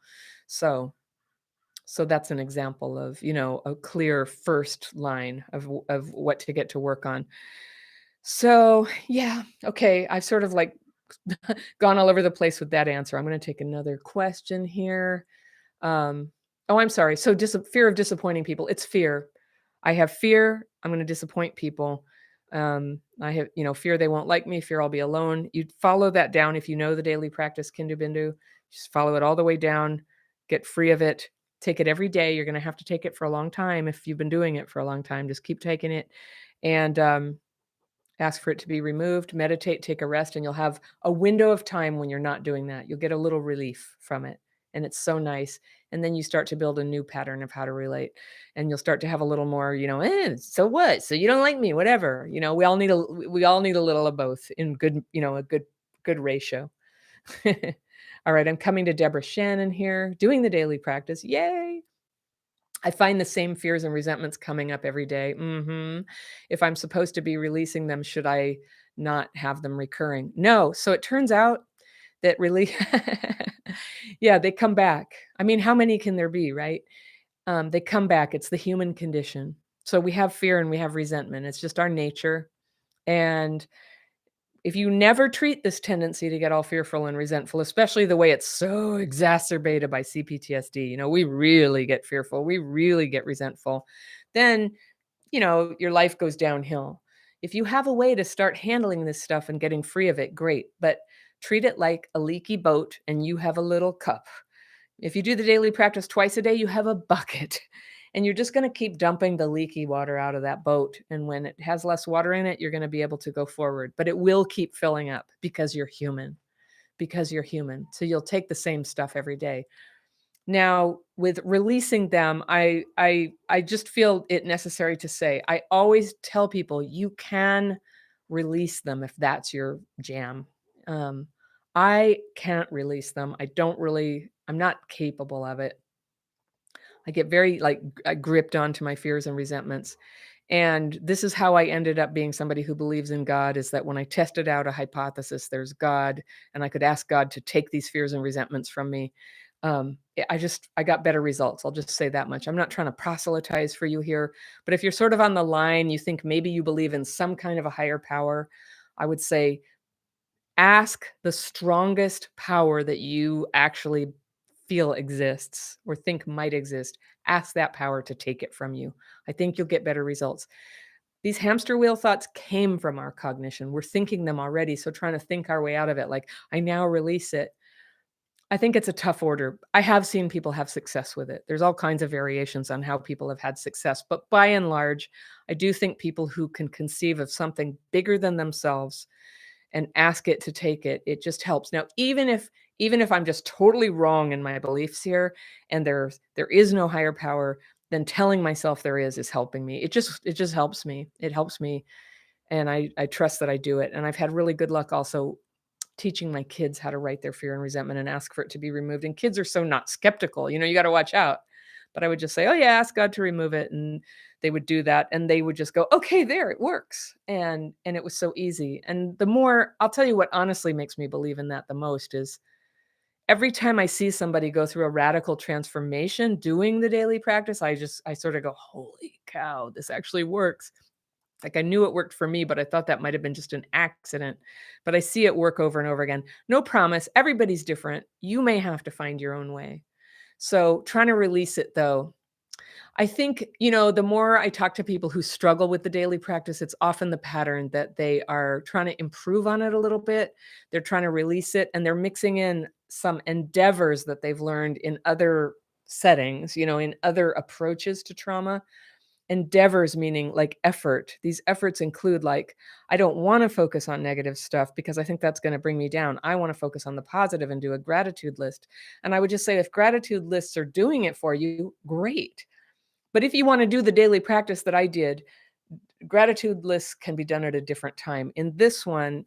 So that's an example of, a clear first line of what to get to work on. So, yeah, okay, I've sort of like gone all over the place with that answer. I'm gonna take another question here. Um, oh, I'm sorry. So fear of disappointing people. It's fear. I have fear I'm gonna disappoint people. I have, fear they won't like me, fear I'll be alone. You follow that down if you know the daily practice Kindu Bindu. Just follow it all the way down, get free of it. Take it every day. You're gonna have to take it for a long time if you've been doing it for a long time. Just keep taking it and ask for it to be removed, meditate, take a rest, and you'll have a window of time when you're not doing that. You'll get a little relief from it. And it's so nice. And then you start to build a new pattern of how to relate. And you'll start to have a little more, so what? So you don't like me, whatever. We all need a little of both in good, a good ratio. All right, I'm coming to Deborah Shannon here, doing the daily practice. Yay. I find the same fears and resentments coming up every day. If I'm supposed to be releasing them, should I not have them recurring? No. So it turns out that really, yeah, they come back. I mean, how many can there be, right? They come back. It's the human condition. So we have fear and we have resentment. It's just our nature. And if you never treat this tendency to get all fearful and resentful, especially the way it's so exacerbated by CPTSD, we really get fearful, we really get resentful, then, your life goes downhill. If you have a way to start handling this stuff and getting free of it, great. But treat it like a leaky boat and you have a little cup. If you do the daily practice twice a day, you have a bucket. And you're just going to keep dumping the leaky water out of that boat. And when it has less water in it, you're going to be able to go forward. But it will keep filling up because you're human. Because you're human. So you'll take the same stuff every day. Now, with releasing them, I just feel it necessary to say, I always tell people you can release them if that's your jam. I can't release them. I'm not capable of it. I get very gripped onto my fears and resentments. And this is how I ended up being somebody who believes in God, is that when I tested out a hypothesis, there's God, and I could ask God to take these fears and resentments from me. I got better results. I'll just say that much. I'm not trying to proselytize for you here, but if you're sort of on the line, you think maybe you believe in some kind of a higher power, I would say ask the strongest power that you actually feel exists or think might exist. Ask that power to take it from you. I think you'll get better results. These hamster wheel thoughts came from our cognition. We're thinking them already. So trying to think our way out of it, like, I now release it. I think it's a tough order. I have seen people have success with it. There's all kinds of variations on how people have had success, but by and large, I do think people who can conceive of something bigger than themselves and ask it to take it, it just helps. Now, even if I'm just totally wrong in my beliefs here and there is no higher power, then telling myself there is helping me. It just helps me. It helps me and I trust that I do it. And I've had really good luck also teaching my kids how to write their fear and resentment and ask for it to be removed. And kids are so not skeptical, you got to watch out. But I would just say, "Oh yeah, ask God to remove it." And they would do that and they would just go, "Okay, there, it works." And it was so easy. And the more I'll tell you what honestly makes me believe in that the most is every time I see somebody go through a radical transformation doing the daily practice, I sort of go, "Holy cow, this actually works." Like, I knew it worked for me, but I thought that might have been just an accident. But I see it work over and over again. No promise, everybody's different. You may have to find your own way. So, trying to release it though, I think, the more I talk to people who struggle with the daily practice, it's often the pattern that they are trying to improve on it a little bit. They're trying to release it and they're mixing in some endeavors that they've learned in other settings, in other approaches to trauma. Endeavors meaning like effort. These efforts include like, I don't want to focus on negative stuff because I think that's going to bring me down. I want to focus on the positive and do a gratitude list. And I would just say if gratitude lists are doing it for you, great. But if you want to do the daily practice that I did, gratitude lists can be done at a different time. In this one,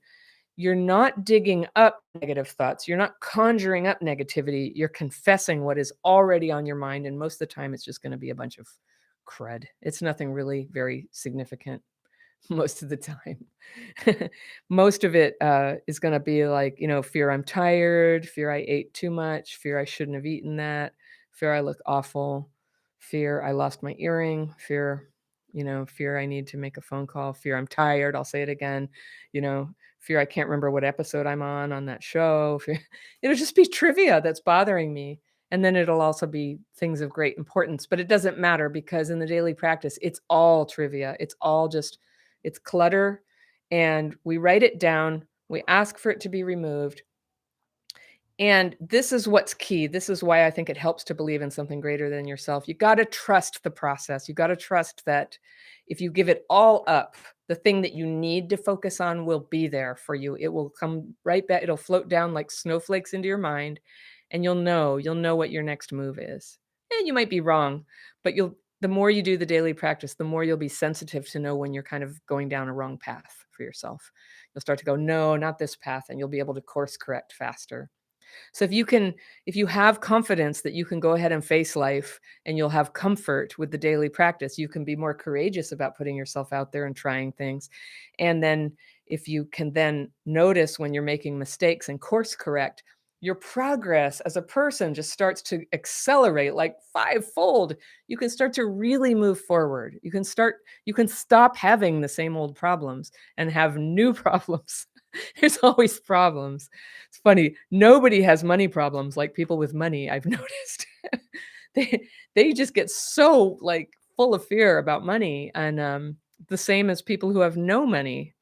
you're not digging up negative thoughts. You're not conjuring up negativity. You're confessing what is already on your mind. And most of the time, it's just going to be a bunch of crud. It's nothing really very significant most of the time. Most of it is going to be like, fear I'm tired, fear I ate too much, fear I shouldn't have eaten that, fear I look awful, fear I lost my earring, fear I need to make a phone call, fear I'm tired. I'll say it again, fear I can't remember what episode I'm on that show. Fear, it'll just be trivia that's bothering me. And then it'll also be things of great importance, but it doesn't matter because in the daily practice, it's all trivia. It's clutter and we write it down. We ask for it to be removed. And this is what's key. This is why I think it helps to believe in something greater than yourself. You got to trust the process. You got to trust that if you give it all up, the thing that you need to focus on will be there for you. It will come right back. It'll float down like snowflakes into your mind and you'll know what your next move is. And you might be wrong, but the more you do the daily practice, the more you'll be sensitive to know when you're kind of going down a wrong path for yourself. You'll start to go, no, not this path. And you'll be able to course correct faster. So if you have confidence that you can go ahead and face life and you'll have comfort with the daily practice, you can be more courageous about putting yourself out there and trying things. And then if you can then notice when you're making mistakes and course correct, your progress as a person just starts to accelerate like fivefold. You can start to really move forward. You can stop having the same old problems and have new problems. There's always problems. It's funny, nobody has money problems like people with money, I've noticed. They they just get so, like, full of fear about money, and, the same as people who have no money.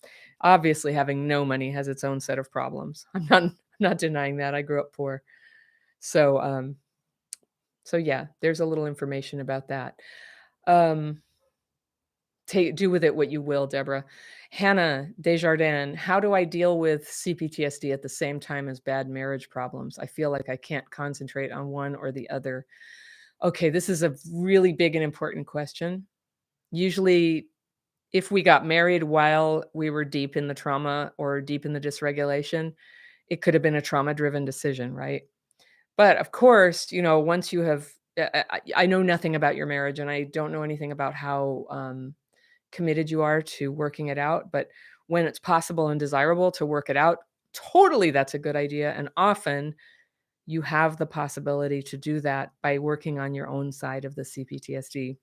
Obviously, having no money has its own set of problems. I'm not denying that, I grew up poor. So, yeah, there's a little information about that. Um Take do with it what you will, Deborah. Hannah Desjardins, how do I deal with CPTSD at the same time as bad marriage problems? I feel like I can't concentrate on one or the other. Okay, this is a really big and important question. Usually, if we got married while we were deep in the trauma or deep in the dysregulation, it could have been a trauma-driven decision, right? But of course, once you have I know nothing about your marriage and I don't know anything about how committed you are to working it out, but when it's possible and desirable to work it out, totally that's a good idea, and often you have the possibility to do that by working on your own side of the CPTSD.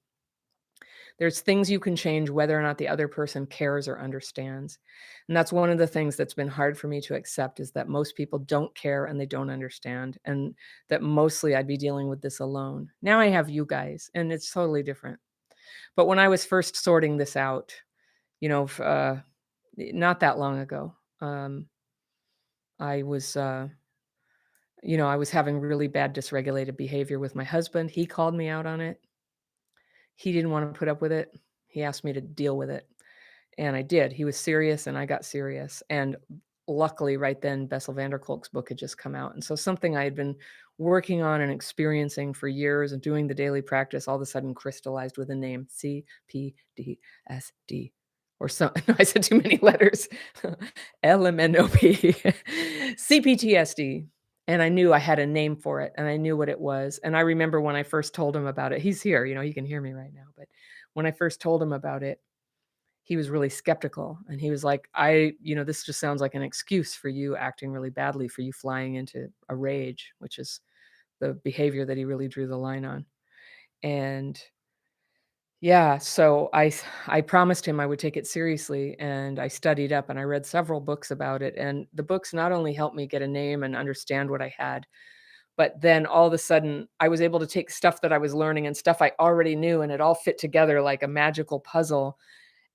There's things you can change whether or not the other person cares or understands, and that's one of the things that's been hard for me to accept is that most people don't care and they don't understand, and that mostly I'd be dealing with this alone. Now I have you guys, and it's totally different. But when I was first sorting this out, not that long ago, I was, I was having really bad dysregulated behavior with my husband. He called me out on it. He didn't wanna put up with it. He asked me to deal with it, and I did. He was serious, and I got serious, and luckily, right then, Bessel van der Kolk's book had just come out, and so something I had been working on and experiencing for years and doing the daily practice all of a sudden crystallized with a name, CPTSD, or some no, I said too many letters. LMNOP. CPTSD. And I knew I had a name for it, and I knew what it was, and I remember when I first told him about it. He's here, he can hear me right now, but when I first told him about it, he was really skeptical, and he was like, this just sounds like an excuse for you acting really badly, for you flying into a rage," which is the behavior that he really drew the line on, and yeah, so I promised him I would take it seriously, and I studied up, and I read several books about it, and the books not only helped me get a name and understand what I had, but then all of a sudden, I was able to take stuff that I was learning and stuff I already knew, and it all fit together like a magical puzzle,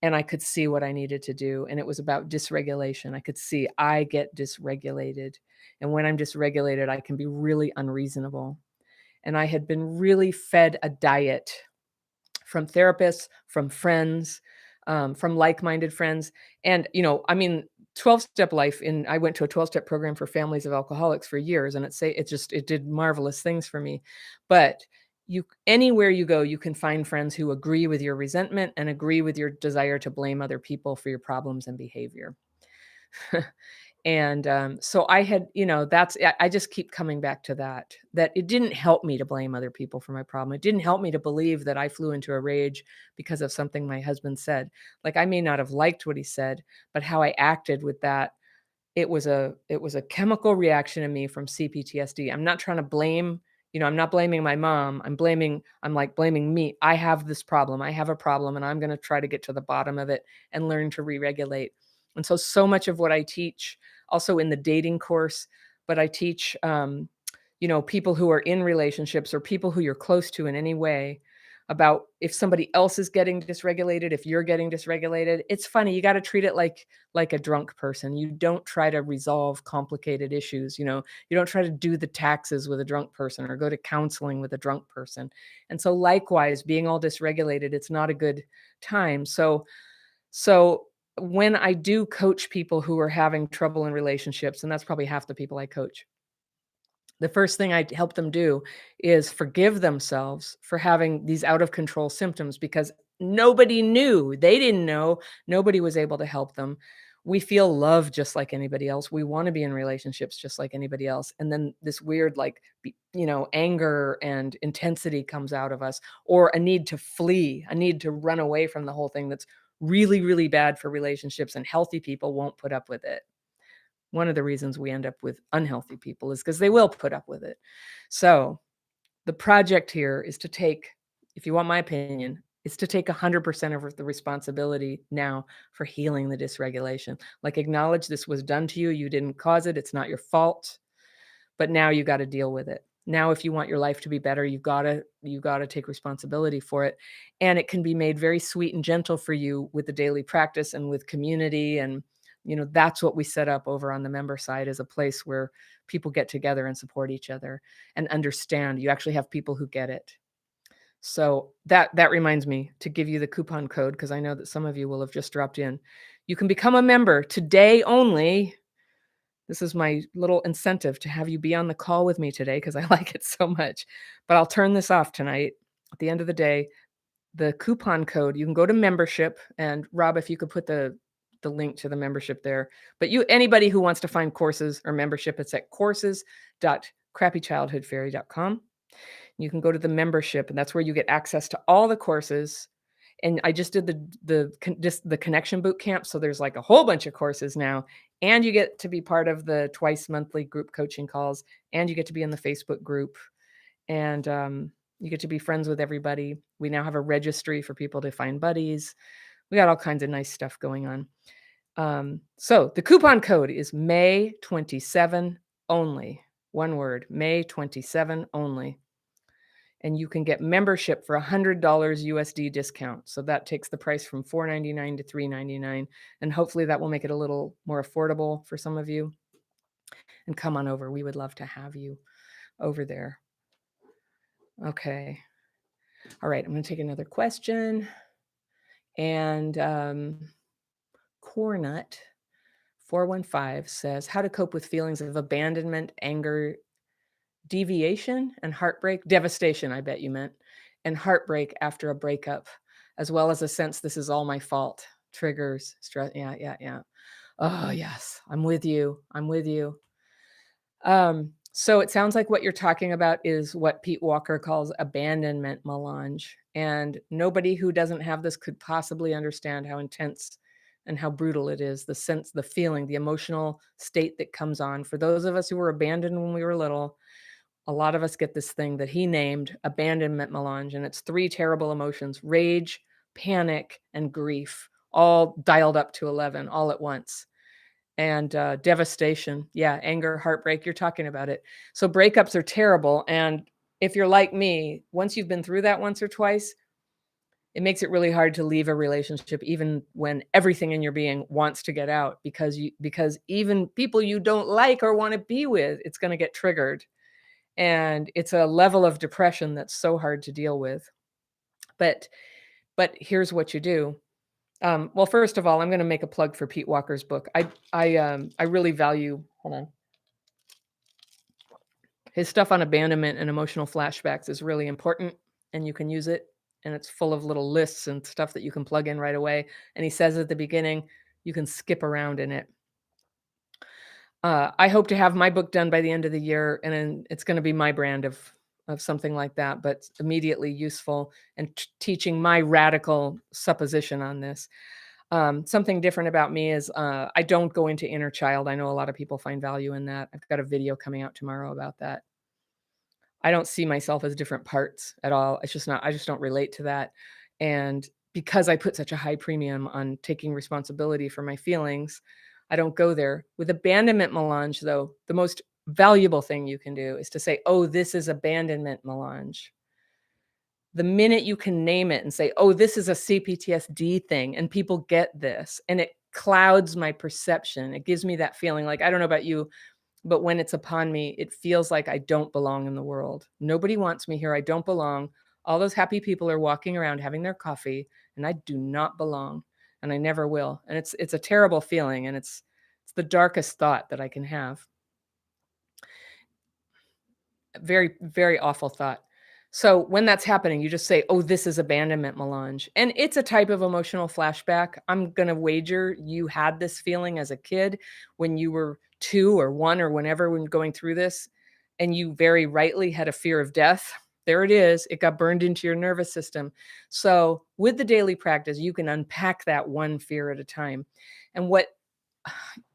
and I could see what I needed to do, and it was about dysregulation. I could see I get dysregulated, and when I'm dysregulated, I can be really unreasonable, and I had been really fed a diet from therapists, from friends, from like-minded friends, and, 12-step life I went to a 12-step program for families of alcoholics for years, and it did marvelous things for me, but anywhere you go, you can find friends who agree with your resentment and agree with your desire to blame other people for your problems and behavior. And, so I had I just keep coming back to that it didn't help me to blame other people for my problem. It didn't help me to believe that I flew into a rage because of something my husband said. Like, I may not have liked what he said, but how I acted with that, it was a chemical reaction in me from CPTSD. I'm not trying to blame I'm not blaming my mom. I'm like blaming me. I have this problem. I have a problem, and I'm gonna try to get to the bottom of it and learn to re-regulate. And so much of what I teach also in the dating course, but I teach, people who are in relationships or people who you're close to in any way about if somebody else is getting dysregulated, if you're getting dysregulated. It's funny, you gotta treat it like a drunk person. You don't try to resolve complicated issues, you don't try to do the taxes with a drunk person or go to counseling with a drunk person. And so likewise, being all dysregulated, it's not a good time. So when I do coach people who are having trouble in relationships, and that's probably half the people I coach, the first thing I help them do is forgive themselves for having these out of control symptoms because nobody knew. They didn't know. Nobody was able to help them. We feel love just like anybody else. We want to be in relationships just like anybody else. And then this weird, like, anger and intensity comes out of us, or a need to flee, a need to run away from the whole thing that's really, really bad for relationships. And healthy people won't put up with it. One of the reasons we end up with unhealthy people is because they will put up with it. So, the project here is to take, if you want my opinion, is to take 100% of the responsibility now for healing the dysregulation. Like, acknowledge this was done to you, you didn't cause it, it's not your fault, but now you gotta deal with it. Now, if you want your life to be better, you gotta take responsibility for it, and it can be made very sweet and gentle for you with the daily practice and with community, and, that's what we set up over on the member side, is a place where people get together and support each other and understand. You actually have people who get it. So that reminds me to give you the coupon code, because I know that some of you will have just dropped in. You can become a member today only. This is my little incentive to have you be on the call with me today because I like it so much. But I'll turn this off tonight. At the end of the day, the coupon code, you can go to membership, and Rob, if you could put the link to the membership there. But anybody who wants to find courses or membership, it's at courses.crappychildhoodfairy.com. You can go to the membership, and that's where you get access to all the courses. And I just did the connection boot camp, so there's like a whole bunch of courses now, and you get to be part of the twice monthly group coaching calls, and you get to be in the Facebook group, and you get to be friends with everybody. We now have a registry for people to find buddies. We got all kinds of nice stuff going on. So the coupon code is May 27 only. One word, May 27 only. And you can get membership for $100 USD discount. So that takes the price from $4.99 to $3.99. And hopefully that will make it a little more affordable for some of you. And come on over. We would love to have you over there. Okay. All right. I'm going to take another question. And Cornut 415 says, how to cope with feelings of abandonment, anger, deviation, and heartbreak, devastation, I bet you meant, and heartbreak after a breakup, as well as a sense this is all my fault, triggers, stress. Yeah, yeah, yeah. Oh, yes. I'm with you. I'm with you. So it sounds like what you're talking about is what Pete Walker calls abandonment melange. And nobody who doesn't have this could possibly understand how intense and how brutal it is. The sense, the feeling, the emotional state that comes on. For those of us who were abandoned when we were little, a lot of us get this thing that he named abandonment melange. And it's three terrible emotions: rage, panic, and grief, all dialed up to 11 all at once. And devastation. Yeah, anger, heartbreak, you're talking about it. So breakups are terrible, and if you're like me, once you've been through that once or twice, it makes it really hard to leave a relationship even when everything in your being wants to get out, because even people you don't like or want to be with, it's going to get triggered. And it's a level of depression that's so hard to deal with. But here's what you do. Well, first of all, I'm going to make a plug for Pete Walker's book. I really value. Hold on. His stuff on abandonment and emotional flashbacks is really important, and you can use it. And it's full of little lists and stuff that you can plug in right away. And he says at the beginning, you can skip around in it. I hope to have my book done by the end of the year, and then it's going to be my brand of something like that, but immediately useful and teaching my radical supposition on this. Something different about me is I don't go into inner child. I know a lot of people find value in that. I've got a video coming out tomorrow about that. I don't see myself as different parts at all. It's just not, I just don't relate to that. And because I put such a high premium on taking responsibility for my feelings, I don't go there. With abandonment melange, though, the most valuable thing you can do is to say, oh, this is abandonment melange. The minute you can name it and say, oh, this is a CPTSD thing, and people get this, and it clouds my perception. It gives me that feeling like, I don't know about you, but when it's upon me, it feels like I don't belong in the world. Nobody wants me here. I don't belong. All those happy people are walking around having their coffee, and I do not belong, and I never will. And it's a terrible feeling, and it's the darkest thought that I can have. Very, very awful thought. So when that's happening, you just say, oh, this is abandonment melange. And it's a type of emotional flashback. I'm going to wager you had this feeling as a kid when you were 2 or 1 or whenever when going through this, and you very rightly had a fear of death. There it is. It got burned into your nervous system. So with the daily practice, you can unpack that one fear at a time. And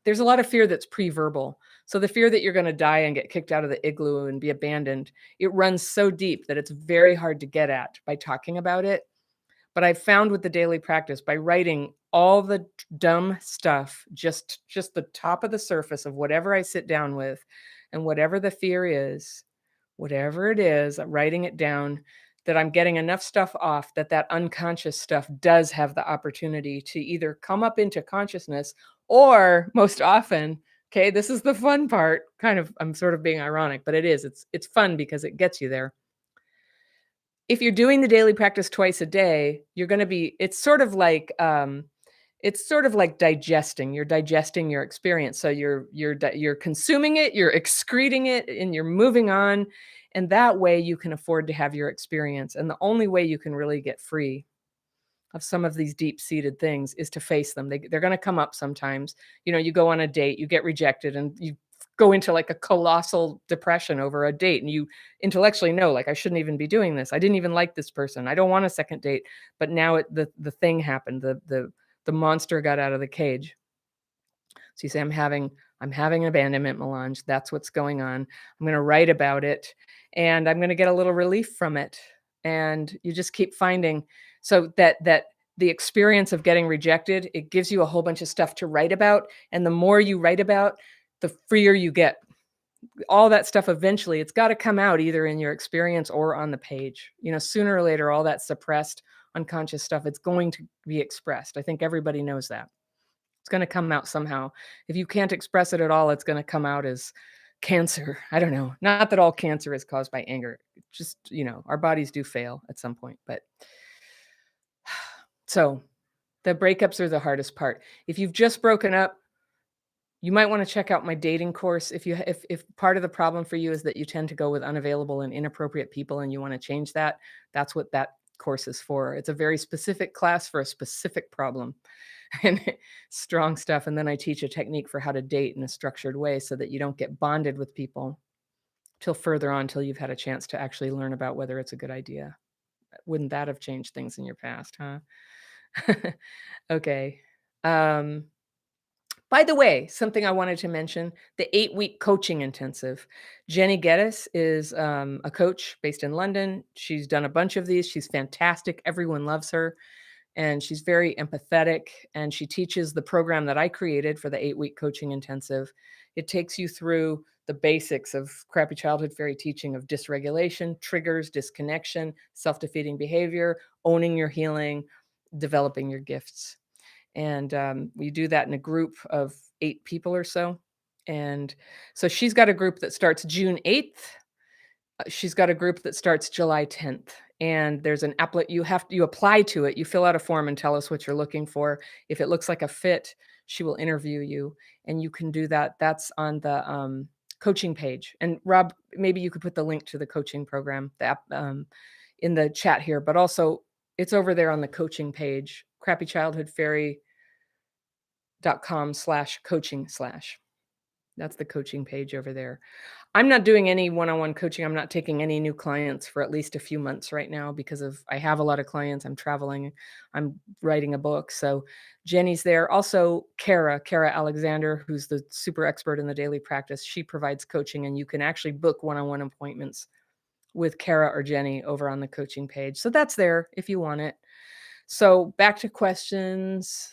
there's a lot of fear that's pre-verbal. So the fear that you're going to die and get kicked out of the igloo and be abandoned, it runs so deep that it's very hard to get at by talking about it. But I've found with the daily practice, by writing all the dumb stuff, just the top of the surface of whatever I sit down with, and whatever the fear is, whatever it is, I'm writing it down, that I'm getting enough stuff off that that unconscious stuff does have the opportunity to either come up into consciousness, or most often, okay, this is the fun part, kind of, I'm sort of being ironic, but it is, it's fun because it gets you there. If you're doing the daily practice twice a day, you're going to be, it's sort of like digesting. You're digesting your experience. So you're consuming it, you're excreting it, and you're moving on. And that way you can afford to have your experience. And the only way you can really get free of some of these deep-seated things is to face them. They're going to come up sometimes. You go on a date, you get rejected, and you go into like a colossal depression over a date, and you intellectually know, like, I shouldn't even be doing this. I didn't even like this person. I don't want a second date. But now the thing happened. The monster got out of the cage. So you say, I'm having an abandonment melange. That's what's going on. I'm going to write about it, and I'm going to get a little relief from it. And you just keep finding, so that the experience of getting rejected, it gives you a whole bunch of stuff to write about. And the more you write about, the freer you get. All that stuff eventually, it's got to come out either in your experience or on the page. Sooner or later, all that suppressed unconscious stuff, it's going to be expressed. I think everybody knows that. It's going to come out somehow. If you can't express it at all, it's going to come out as cancer. I don't know. Not that all cancer is caused by anger. Just, our bodies do fail at some point. But so the breakups are the hardest part. If you've just broken up, you might want to check out my dating course. If part of the problem for you is that you tend to go with unavailable and inappropriate people and you want to change that, that's what that course is for. It's a very specific class for a specific problem and strong stuff. And then I teach a technique for how to date in a structured way so that you don't get bonded with people till further on, till you've had a chance to actually learn about whether it's a good idea. Wouldn't that have changed things in your past, huh? Okay. Um, By the way, something I wanted to mention, the 8-week coaching intensive. Jenny Geddes is a coach based in London. She's done a bunch of these. She's fantastic. Everyone loves her. And she's very empathetic. And she teaches the program that I created for the 8-week coaching intensive. It takes you through the basics of crappy childhood fairy teaching of dysregulation, triggers, disconnection, self-defeating behavior, owning your healing, developing your gifts. And we do that in a group of 8 people or so. And so she's got a group that starts June 8th. She's got a group that starts July 10th. And there's an applet you apply to it. You fill out a form and tell us what you're looking for. If it looks like a fit, she will interview you, and you can do that. That's on the coaching page. And Rob, maybe you could put the link to the coaching program, the app, in the chat here, but also it's over there on the coaching page, crappychildhoodfairy.com/coaching/. That's the coaching page over there. I'm not doing any one-on-one coaching. I'm not taking any new clients for at least a few months right now because I have a lot of clients. I'm traveling. I'm writing a book. So Jenny's there. Also, Kara Alexander, who's the super expert in the daily practice. She provides coaching, and you can actually book one-on-one appointments with Kara or Jenny over on the coaching page. So that's there if you want it. So back to questions.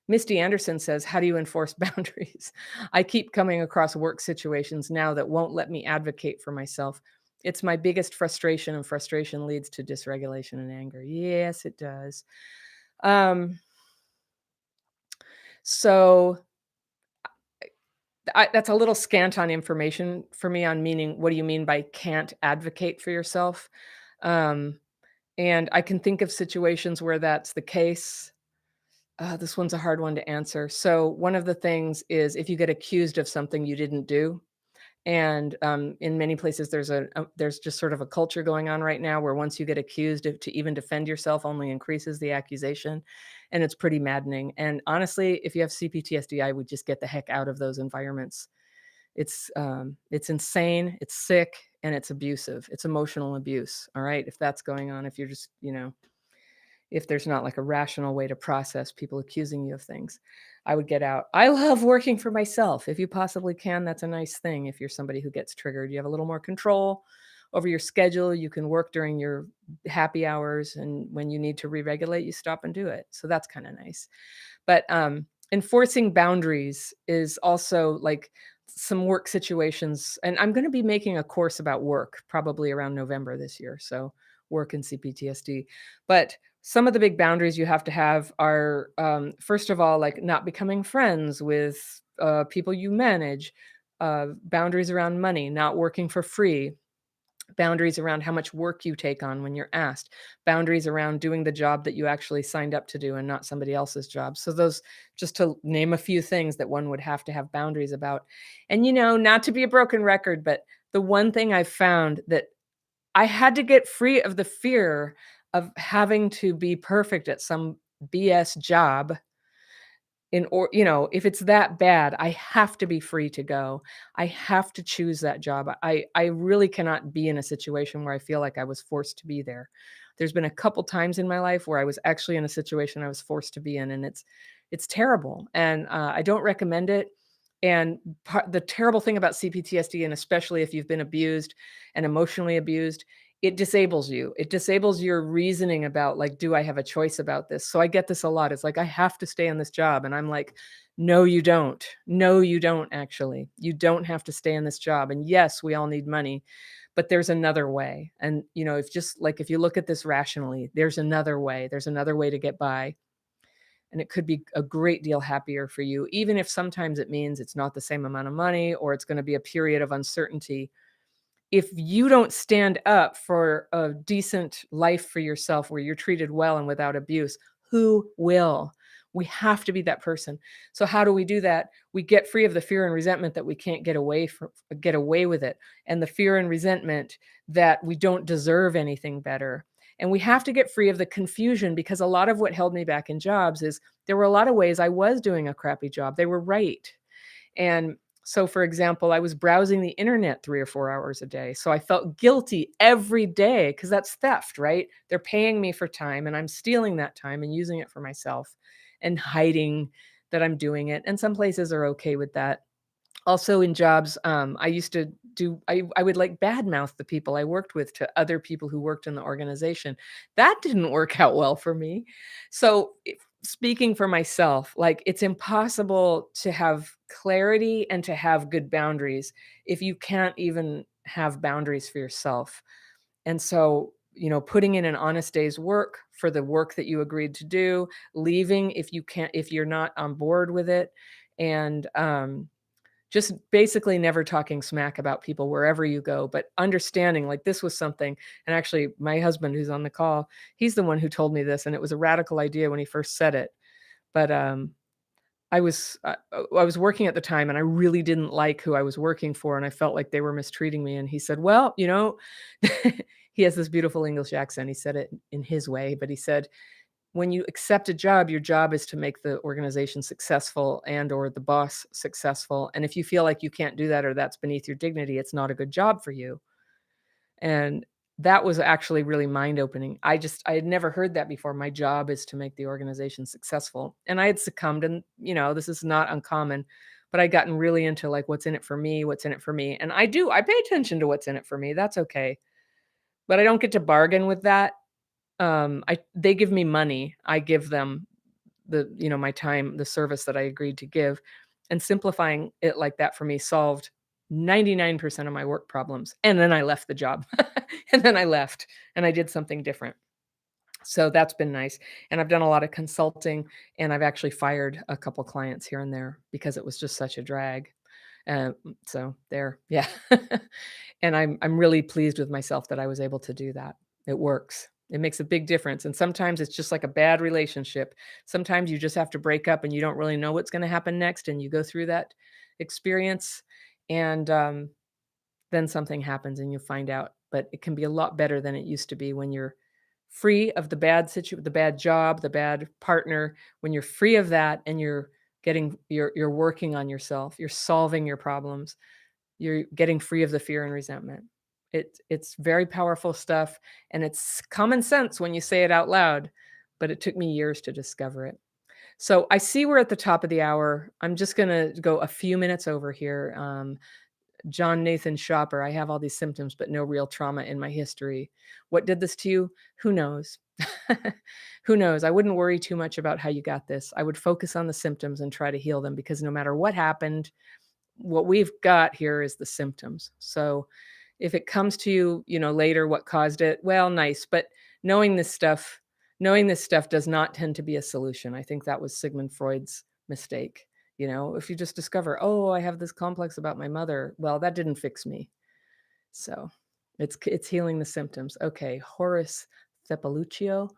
Misty Anderson says, how do you enforce boundaries? I keep coming across work situations now that won't let me advocate for myself. It's my biggest frustration, and frustration leads to dysregulation and anger. Yes, it does. So that's a little scant on information for me on meaning, what do you mean by can't advocate for yourself? And I can think of situations where that's the case. This one's a hard one to answer. So one of the things is if you get accused of something you didn't do, and in many places there's just sort of a culture going on right now where once you get accused to even defend yourself only increases the accusation, and it's pretty maddening. And honestly, if you have CPTSD, I would just get the heck out of those environments. It's insane, it's sick, and it's abusive. It's emotional abuse. All right, if that's going on, if you're just if there's not like a rational way to process people accusing you of things, I would get out. I love working for myself. If you possibly can, that's a nice thing. If you're somebody who gets triggered, you have a little more control over your schedule. You can work during your happy hours, and when you need to re-regulate, you stop and do it. So that's kind of nice. But enforcing boundaries is also like some work situations. And I'm going to be making a course about work probably around November this year. So work and CPTSD. But some of the big boundaries you have to have are, first of all, like not becoming friends with people you manage, boundaries around money, not working for free, boundaries around how much work you take on when you're asked, boundaries around doing the job that you actually signed up to do and not somebody else's job. So those, just to name a few things that one would have to have boundaries about. And, not to be a broken record, but the one thing I've found that I had to get free of the fear of having to be perfect at some BS job if it's that bad, I have to be free to go. I have to choose that job. I really cannot be in a situation where I feel like I was forced to be there. There's been a couple times in my life where I was actually in a situation I was forced to be in, and it's terrible, and I don't recommend it. And the terrible thing about CPTSD, and especially if you've been abused and emotionally abused, it disables you. It disables your reasoning about like, do I have a choice about this? So I get this a lot. It's like, I have to stay in this job. And I'm like, no, you don't. No, you don't actually. You don't have to stay in this job. And yes, we all need money, but there's another way. And, if you look at this rationally, there's another way. There's another way to get by. and it could be a great deal happier for you, even if sometimes it means it's not the same amount of money or it's going to be a period of uncertainty. If you don't stand up for a decent life for yourself where you're treated well and without abuse, who will? We have to be that person. So how do we do that? We get free of the fear and resentment that we can't get away with it, and the fear and resentment that we don't deserve anything better. And we have to get free of the confusion, because a lot of what held me back in jobs is there were a lot of ways I was doing a crappy job. They were right. And so, for example, I was browsing the internet 3 or 4 hours a day. So I felt guilty every day because that's theft, right? They're paying me for time and I'm stealing that time and using it for myself and hiding that I'm doing it. And some places are okay with that. Also in jobs, I used to I would like badmouth the people I worked with to other people who worked in the organization. That didn't work out well for me. So, speaking for myself, like, it's impossible to have clarity and to have good boundaries if you can't even have boundaries for yourself. And so, putting in an honest day's work for the work that you agreed to do, leaving if you're not on board with it, and just basically never talking smack about people wherever you go, but understanding, like, this was something. And actually, my husband, who's on the call, he's the one who told me this, and it was a radical idea when he first said it. But I was working at the time, and I really didn't like who I was working for, and I felt like they were mistreating me. And he said, "Well, he has this beautiful English accent. He said it in his way, but he said, when you accept a job, your job is to make the organization successful and or the boss successful. And if you feel like you can't do that or that's beneath your dignity, it's not a good job for you." And that was actually really mind-opening. I had never heard that before. My job is to make the organization successful. And I had succumbed, and this is not uncommon, but I'd gotten really into, like, what's in it for me, what's in it for me. And I pay attention to what's in it for me. That's okay. But I don't get to bargain with that. I They give me money. I give them my time, the service that I agreed to give, and simplifying it like that for me solved 99% of my work problems. And then I left the job. And then I left and I did something different. So that's been nice. And I've done a lot of consulting, and I've actually fired a couple clients here and there because it was just such a drag. So there, yeah. And I'm really pleased with myself that I was able to do that. It works. It makes a big difference. And sometimes it's just like a bad relationship. Sometimes you just have to break up and you don't really know what's going to happen next, and you go through that experience, and then something happens and you find out. But it can be a lot better than it used to be when you're free of the bad job, the bad partner. When you're free of that and you're working on yourself, you're solving your problems, you're getting free of the fear and resentment. It's very powerful stuff, and it's common sense when you say it out loud, but it took me years to discover it. So I see we're at the top of the hour. I'm just gonna go a few minutes over here. John Nathan Shopper, I have all these symptoms, but no real trauma in my history. What did this to you? Who knows? Who knows? I wouldn't worry too much about how you got this. I would focus on the symptoms and try to heal them, because no matter what happened, what we've got here is the symptoms. So if it comes to you, later what caused it, well, nice. But knowing this stuff, knowing this stuff does not tend to be a solution. I think that was Sigmund Freud's mistake. If you just discover, oh, I have this complex about my mother, well, that didn't fix me. So it's healing the symptoms. Okay, Horace Thepaluccio.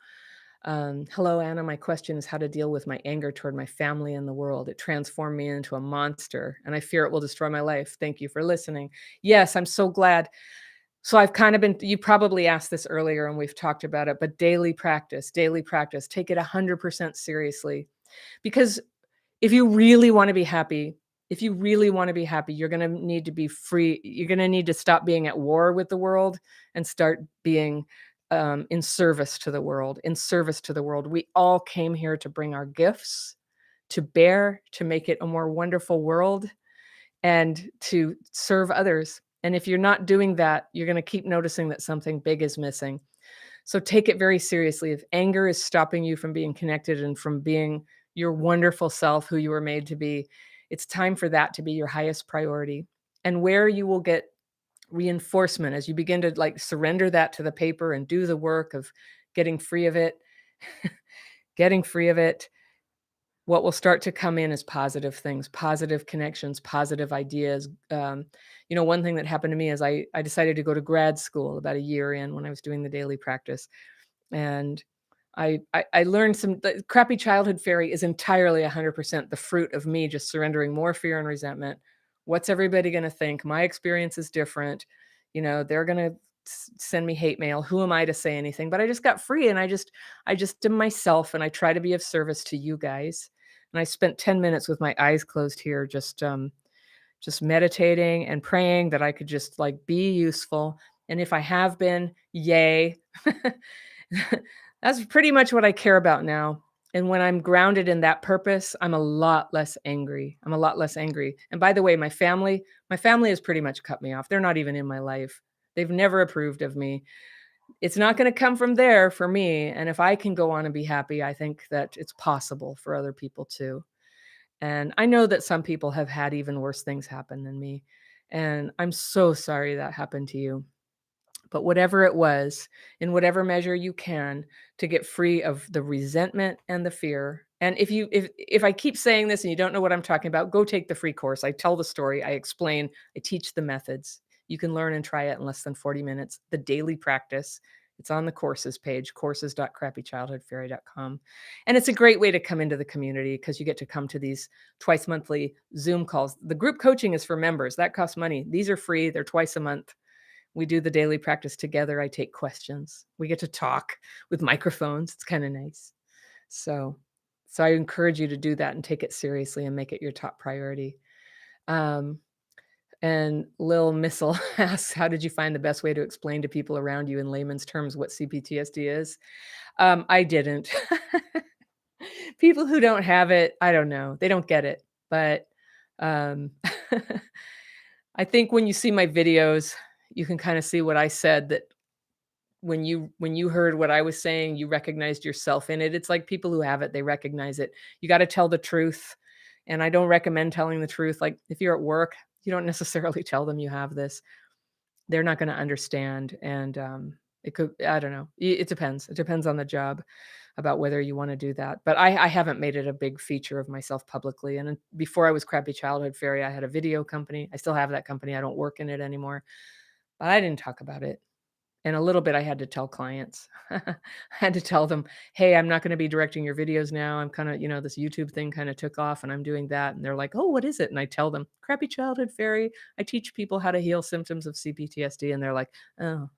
Hello, Anna. My question is how to deal with my anger toward my family and the world. It transformed me into a monster, and I fear it will destroy my life. Thank you for listening. Yes, I'm so glad. So I've kind of you probably asked this earlier and we've talked about it, but daily practice, take it 100% seriously. Because if you really want to be happy, you're going to need to be free. You're going to need to stop being at war with the world and start being in service to the world, We all came here to bring our gifts to bear, to make it a more wonderful world, and to serve others. And if you're not doing that, you're going to keep noticing that something big is missing. So take it very seriously. If anger is stopping you from being connected and from being your wonderful self, who you were made to be, it's time for that to be your highest priority. And where you will get reinforcement as you begin to surrender that to the paper and do the work of getting free of it, getting free of it, what will start to come in is positive things, positive connections, positive ideas. One thing that happened to me is I decided to go to grad school about a year in when I was doing the daily practice. And I learned the crappy childhood fairy is entirely 100% the fruit of me just surrendering more fear and resentment. What's everybody going to think? My experience is different. They're going to send me hate mail. Who am I to say anything? But I just got free, and I just am myself, and I try to be of service to you guys. And I spent 10 minutes with my eyes closed here, just meditating and praying that I could just like be useful. And if I have been, yay. That's pretty much what I care about now. And when I'm grounded in that purpose, I'm a lot less angry. I'm a lot less angry. And by the way, my family has pretty much cut me off. They're not even in my life. They've never approved of me. It's not going to come from there for me. And if I can go on and be happy, I think that it's possible for other people too. And I know that some people have had even worse things happen than me. And I'm so sorry that happened to you. But whatever it was, in whatever measure you can, to get free of the resentment and the fear. And if I keep saying this and you don't know what I'm talking about, go take the free course. I tell the story, I explain, I teach the methods. You can learn and try it in less than 40 minutes. The daily practice. It's on the courses page, courses.crappychildhoodfairy.com. And it's a great way to come into the community because you get to come to these twice monthly Zoom calls. The group coaching is for members. That costs money. These are free. They're twice a month. We do the daily practice together. I take questions. We get to talk with microphones. It's kind of nice. So, so I encourage you to do that and take it seriously and make it your top priority. Um, and Lil Missile asks, how did you find the best way to explain to people around you in layman's terms what CPTSD is? I didn't. People who don't have it, I don't know. They don't get it. But um, I think when you see my videos, you can kind of see what I said, that when you heard what I was saying, you recognized yourself in it. It's like people who have it, they recognize it. You got to tell the truth. And I don't recommend telling the truth. Like if you're at work, you don't necessarily tell them you have this. They're not going to understand. And it could, I don't know. It depends. It depends on the job about whether you want to do that. But I haven't made it a big feature of myself publicly. And before I was Crappy Childhood Fairy, I had a video company. I still have that company. I don't work in it anymore. But I didn't talk about it. And a little bit I had to tell clients. I had to tell them, "Hey, I'm not gonna be directing your videos now. I'm kinda, this YouTube thing kinda took off and I'm doing that." And they're like, "Oh, what is it?" And I tell them, "Crappy Childhood Fairy. I teach people how to heal symptoms of CPTSD." And they're like, "Oh,"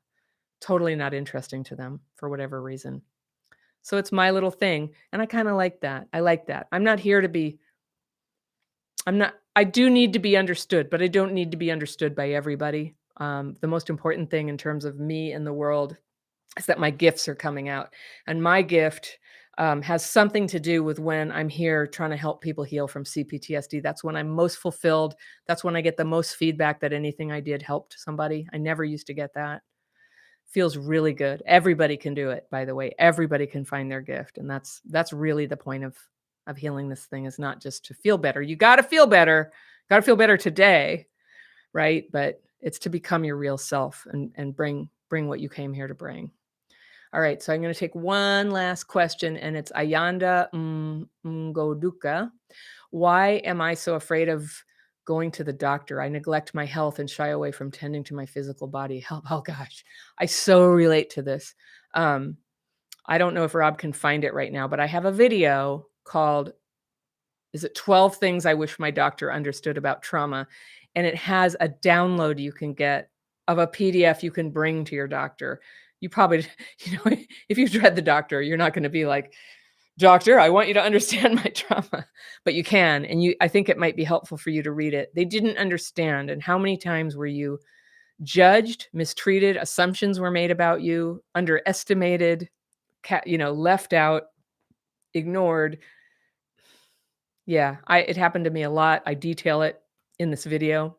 totally not interesting to them for whatever reason. So it's my little thing, and I kinda like that. I like that. I do need to be understood, but I don't need to be understood by everybody. The most important thing in terms of me in the world is that my gifts are coming out. And my gift has something to do with when I'm here trying to help people heal from CPTSD. That's when I'm most fulfilled. That's when I get the most feedback that anything I did helped somebody. I never used to get that. Feels really good. Everybody can do it, by the way. Everybody can find their gift. And that's really the point of healing this thing, is not just to feel better. You got to feel better. Got to feel better today, right? But it's to become your real self and bring what you came here to bring. All right, so I'm going to take one last question, and it's Ayanda Ngoduka. Why am I so afraid of going to the doctor? I neglect my health and shy away from tending to my physical body. Help! Oh gosh, I so relate to this. Um, I don't know if Rob can find it right now, but I have a video called, is it 12 Things I Wish My Doctor Understood About Trauma? And it has a download you can get of a PDF you can bring to your doctor. You probably, if you dread the doctor, you're not going to be like, "Doctor, I want you to understand my trauma." But you can. And I think it might be helpful for you to read it. They didn't understand. And how many times were you judged, mistreated, assumptions were made about you, underestimated, left out, ignored. Yeah, it happened to me a lot. I detail it in this video,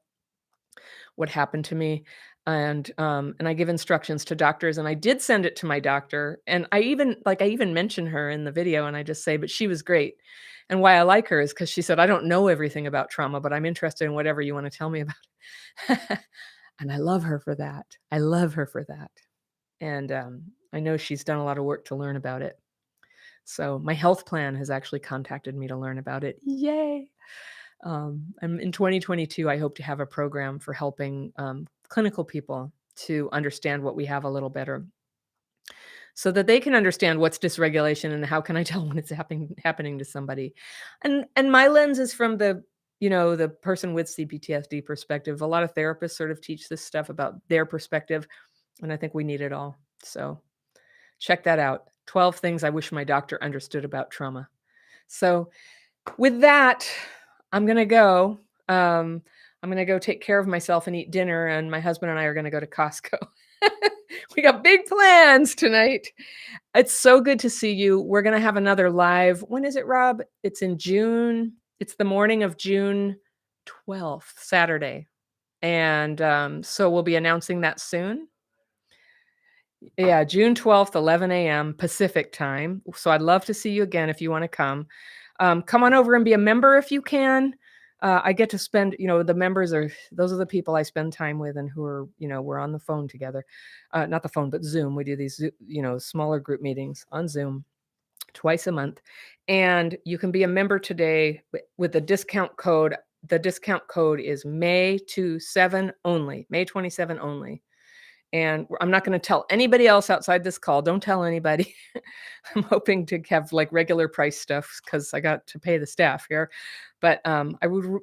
what happened to me, and I give instructions to doctors, and I did send it to my doctor, and I even mention her in the video, and I just say, "But she was great." And why I like her is because she said, "I don't know everything about trauma, but I'm interested in whatever you wanna tell me about it." And I love her for that. I love her for that. And, I know she's done a lot of work to learn about it. So my health plan has actually contacted me to learn about it. Yay! And in 2022, I hope to have a program for helping clinical people to understand what we have a little better so that they can understand what's dysregulation and how can I tell when it's happening to somebody. And my lens is from the person with CPTSD perspective. A lot of therapists sort of teach this stuff about their perspective, and I think we need it all. So check that out. 12 things I wish my doctor understood about trauma. So with that, I'm gonna go. Um, I'm gonna go take care of myself and eat dinner, and my husband and I are gonna go to Costco. We got big plans tonight. It's so good to see you. We're gonna have another live. When is it, Rob? It's in June. It's the morning of June 12th, Saturday. And so we'll be announcing that soon. Yeah, June 12th, 11 a.m. Pacific time. So I'd love to see you again if you want to come. Come on over and be a member if you can. I get to spend, the members those are the people I spend time with and who are, we're on the phone together. Not the phone, but Zoom. We do these, smaller group meetings on Zoom twice a month. And you can be a member today with the discount code. The discount code is May 27 only, May 27 only. And I'm not going to tell anybody else outside this call. Don't tell anybody. I'm hoping to have like regular price stuff because I got to pay the staff here. But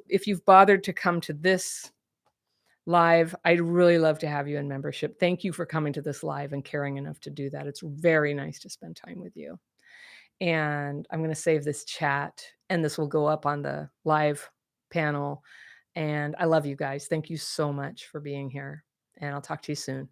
if you've bothered to come to this live, I'd really love to have you in membership. Thank you for coming to this live and caring enough to do that. It's very nice to spend time with you. And I'm going to save this chat, and this will go up on the live panel. And I love you guys. Thank you so much for being here. And I'll talk to you soon.